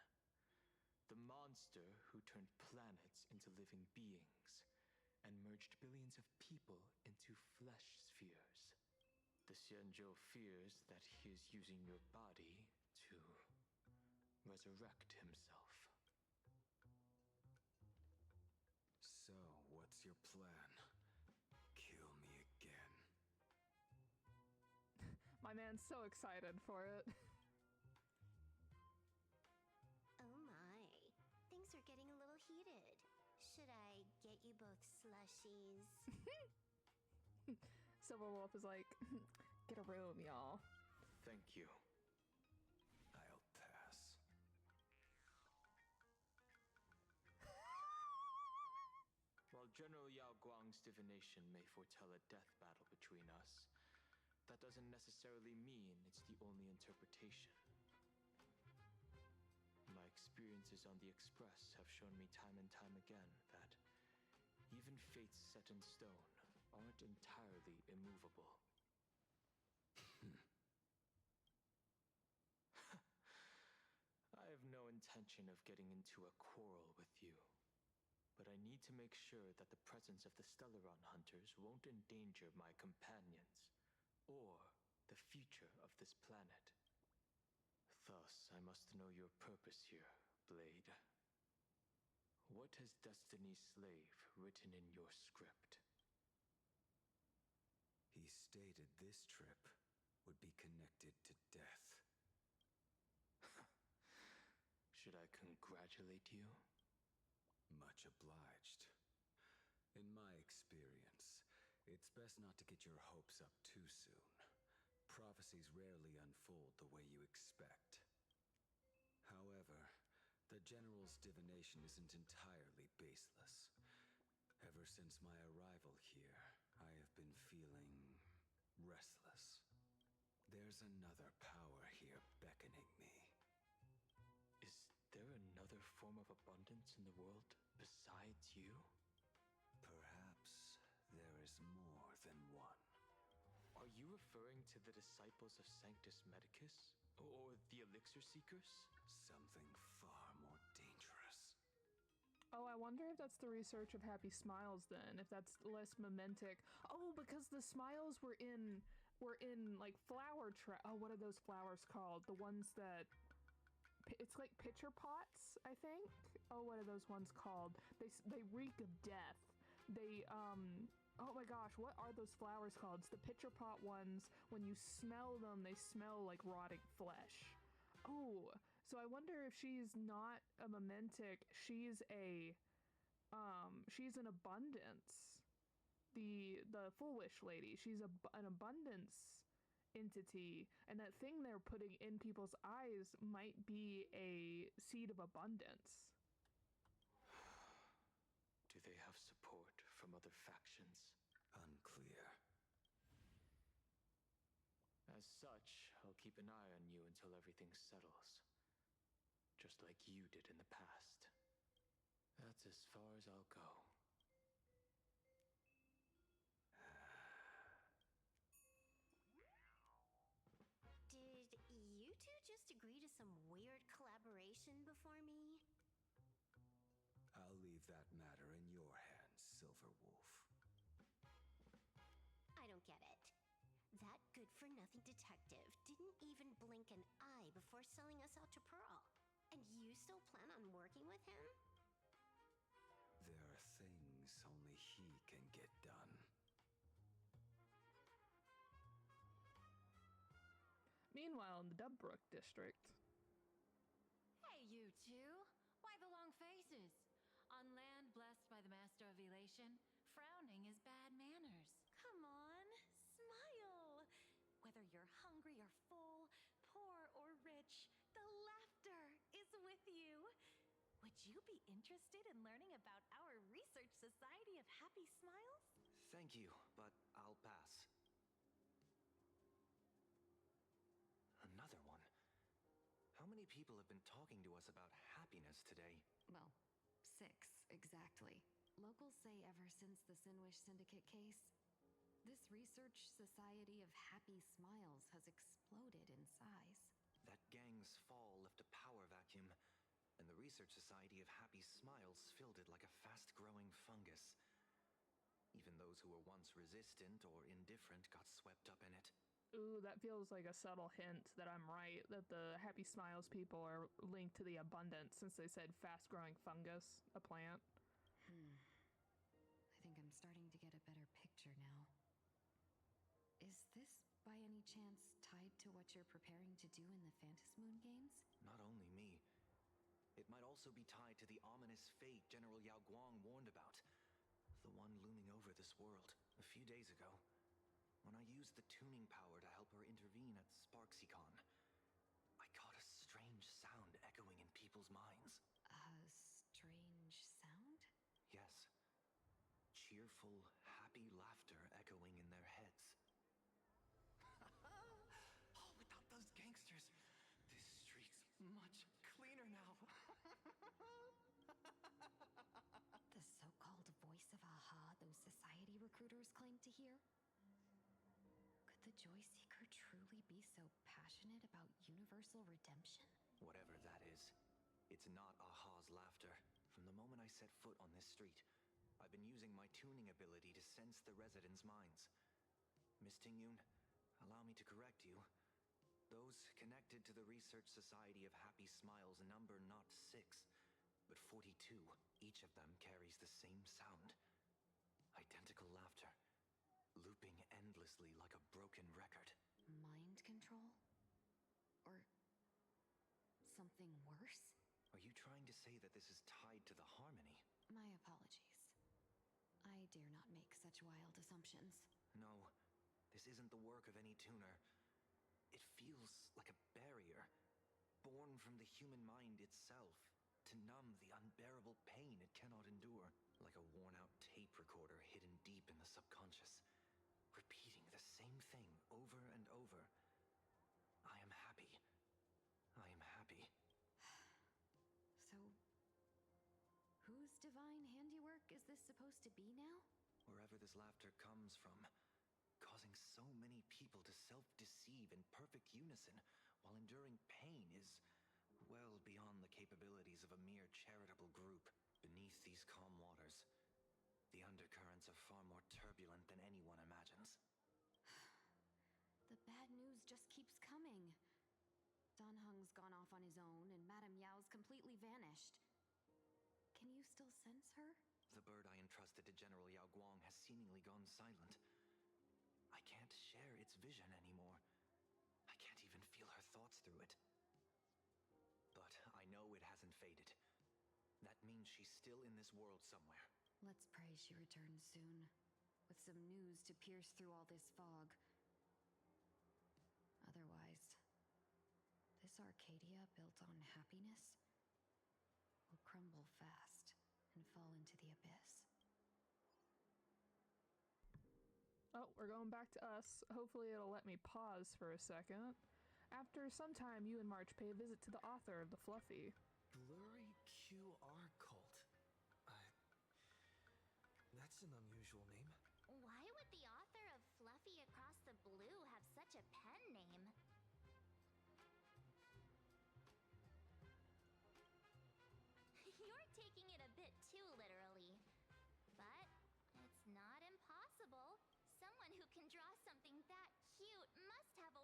The monster who turned planets into living beings and merged billions of people into flesh spheres. The Xianzhou fears that he is using your body to resurrect himself. So, what's your plan? Kill me again. My man's so excited for it. Oh my, things are getting a little heated. Should I get you both slushies? Silverwolf is like, get a room, y'all. Thank you. I'll pass. While General Yao Guang's divination may foretell a death battle between us, that doesn't necessarily mean it's the only interpretation. My experiences on the Express have shown me time and time again that even fates set in stone aren't entirely immovable. I have no intention of getting into a quarrel with you, but I need to make sure that the presence of the Stellaron hunters won't endanger my companions or the future of this planet. Thus, I must know your purpose here, Blade. What has Destiny's Slave written in your script? He stated this trip would be connected to death. Should I congratulate you? Much obliged. In my experience, it's best not to get your hopes up too soon. Prophecies rarely unfold the way you expect. However, the General's divination isn't entirely baseless. Ever since my arrival here, I have been feeling restless. There's another power here beckoning me. Is there another form of abundance in the world besides you? Perhaps there is more than one. Are you referring to the disciples of Sanctus Medicus? Or the Elixir Seekers? Something far more dangerous. Oh, I wonder if that's the research of Happy Smiles then, if that's less mementic. Oh, because the smiles were in like flower oh, what are those flowers called? The ones that it's like pitcher pots, I think. Oh, what are those ones called? They reek of death. They oh my gosh, what are those flowers called? It's the pitcher pot ones. When you smell them, they smell like rotting flesh. Oh, so I wonder if she's not a mementic, she's an abundance. The full wish lady, she's an abundance entity, and that thing they're putting in people's eyes might be a seed of abundance. Do they have support from other factions? Unclear. As such, I'll keep an eye on you until everything settles. Just like you did in the past. That's as far as I'll go. Did you two just agree to some weird collaboration before me? I'll leave that matter in your hands, Silverwolf. I don't get it. That good-for-nothing all-for-nothing detective didn't even blink an eye before selling us out to Pearl. And you still plan on working with him? There are things only he can get done. Meanwhile, in the Dubbrook district. Hey, you two! Why the long faces? On land blessed by the Master of Elation, frowning is bad manners. Come on, smile! Whether you're hungry or full, poor or rich, the laughter is with you. Would you be interested in learning about our Research Society of Happy Smiles? Thank you, but I'll pass. Another one. How many people have been talking to us about happiness today? Well, 6, exactly. Locals say ever since the Sinwish Syndicate case, this Research Society of Happy Smiles has exploded in size. That gang's fall left a power vacuum, and the Research Society of Happy Smiles filled it like a fast-growing fungus. Even those who were once resistant or indifferent got swept up in it. Ooh, that feels like a subtle hint that I'm right, that the Happy Smiles people are linked to the abundance, since they said fast-growing fungus, a plant. I think I'm starting to get a better picture now. Is this, by any chance, tied to what you're preparing to do in the Phantasmoon games? Not only me. It might also be tied to the ominous fate General Yao Guang warned about. The one looming over this world a few days ago. When I used the tuning power to help her intervene at SparksyCon, I caught a strange sound echoing in people's minds. A strange sound? Yes. Cheerful, happy laughter echoing in their heads. Oh, without those gangsters, this street's much cleaner now. The so-called voice of Aha those society recruiters claim to hear? Could the Joy Seeker truly be so passionate about universal redemption? Whatever that is, it's not Aha's laughter. From the moment I set foot on this street, I've been using my tuning ability to sense the residents' minds. Miss Tingyun, allow me to correct you. Those connected to the Research Society of Happy Smiles number not 6, but 42. Each of them carries the same sound. Identical laughter, looping endlessly like a broken record. Mind control? Or something worse? Are you trying to say that this is tied to the harmony? My apologies. I dare not make such wild assumptions. No, this isn't the work of any tuner. It feels like a barrier, born from the human mind itself, to numb the unbearable pain it cannot endure. Like a worn-out tape recorder hidden deep in the subconscious, repeating the same thing over and over. I am happy. I am happy. So, whose divine handiwork is this supposed to be now? Wherever this laughter comes from, causing so many people to self-deceive in perfect unison while enduring pain is well beyond the capabilities of a mere charitable group. Beneath these calm waters, the undercurrents are far more turbulent than anyone imagines. The bad news just keeps coming. Dan Heng's gone off on his own, and Madame Yao's completely vanished. Can you still sense her? The bird I entrusted to General Yao Guang has seemingly gone silent. I can't share its vision anymore. I can't even feel her thoughts through it. But I know it hasn't faded. That means she's still in this world somewhere. Let's pray she returns soon, with some news to pierce through all this fog. Otherwise, this Arcadia built on happiness will crumble fast and fall into the abyss. Oh, we're going back to us. Hopefully it'll let me pause for a second. After some time, you and March pay a visit to the author of the Fluffy. Blurry QR cult. That's an unusual name. Why would the author of Fluffy Across the Blue have such a pen name? You're taking it a bit too literally. But it's not impossible. Someone who can draw something that cute must have a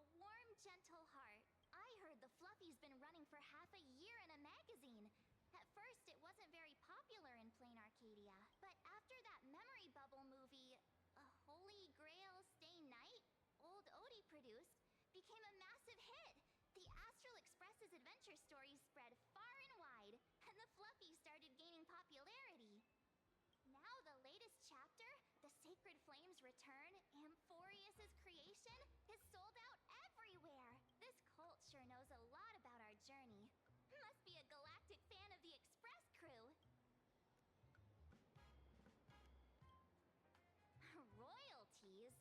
Fluffy's been running for half a year in a magazine. At first, it wasn't very popular in Plain Arcadia, but after that memory bubble movie, A Holy Grail Stay Night, Old Odie produced, became a massive hit. The Astral Express's adventure stories spread far and wide, and the Fluffy started gaining popularity. Now the latest chapter, The Sacred Flames Return, Amphorius's creation, is sold out everywhere. This cult sure knows a lot about our journey. Must be a galactic fan of the Express crew. Royalties?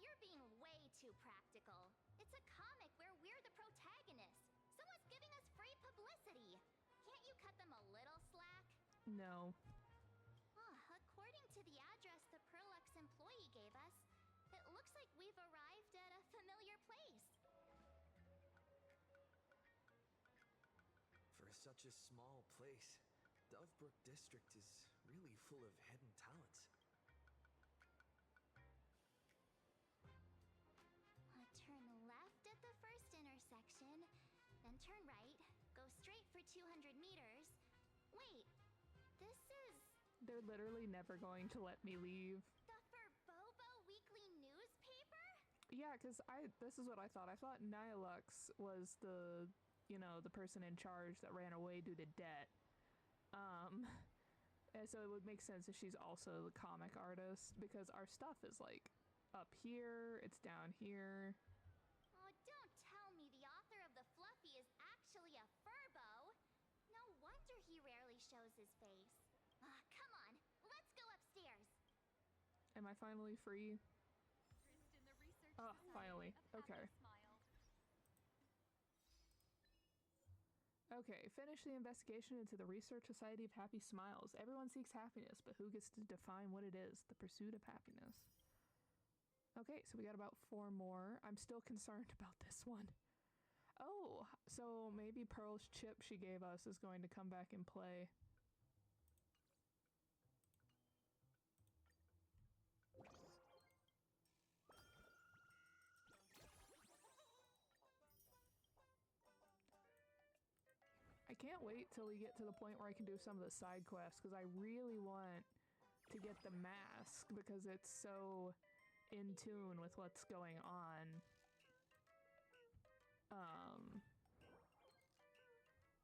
You're being way too practical. It's a comic where we're the protagonists. Someone's giving us free publicity. Can't you cut them a little slack? No. According to the address the Perlux employee gave us, it looks like we've arrived at a familiar place. For such a small place, Dovebrook District is really full of hidden talents. Turn left at the first intersection, then turn right, go straight for 200 meters. Wait, this is... They're literally never going to let me leave. the Furbobo Weekly newspaper? Yeah, because this is what I thought. I thought Nihilux was the, the person in charge that ran away due to debt. And so it would make sense if she's also the comic artist, because our stuff is like up here, it's down here. Oh, don't tell me the author of the Fluffy is actually a Furbo. No wonder he rarely shows his face. Come on, let's go upstairs. Am I finally free? Oh, finally. Okay. Okay, finish the investigation into the Research Society of Happy Smiles. Everyone seeks happiness, but who gets to define what it is? The pursuit of happiness. Okay, so we got about 4 more. I'm still concerned about this one. Oh, so maybe Pearl's chip she gave us is going to come back in play. I can't wait till we get to the point where I can do some of the side quests, because I really want to get the mask, because it's so in tune with what's going on.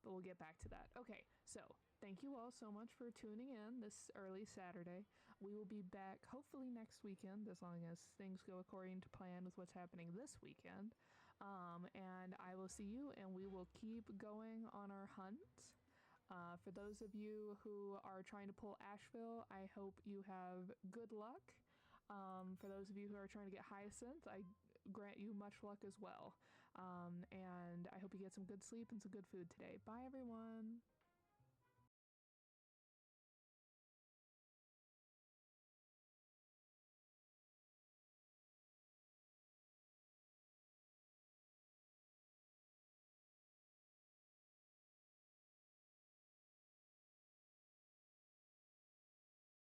But we'll get back to that. Okay, so thank you all so much for tuning in this early Saturday. We will be back hopefully next weekend, as long as things go according to plan with what's happening this weekend. And I will see you, and we will keep going on our hunt. For those of you who are trying to pull Asheville, I hope you have good luck. For those of you who are trying to get Hyacinth, I grant you much luck as well. And I hope you get some good sleep and some good food today. Bye, everyone.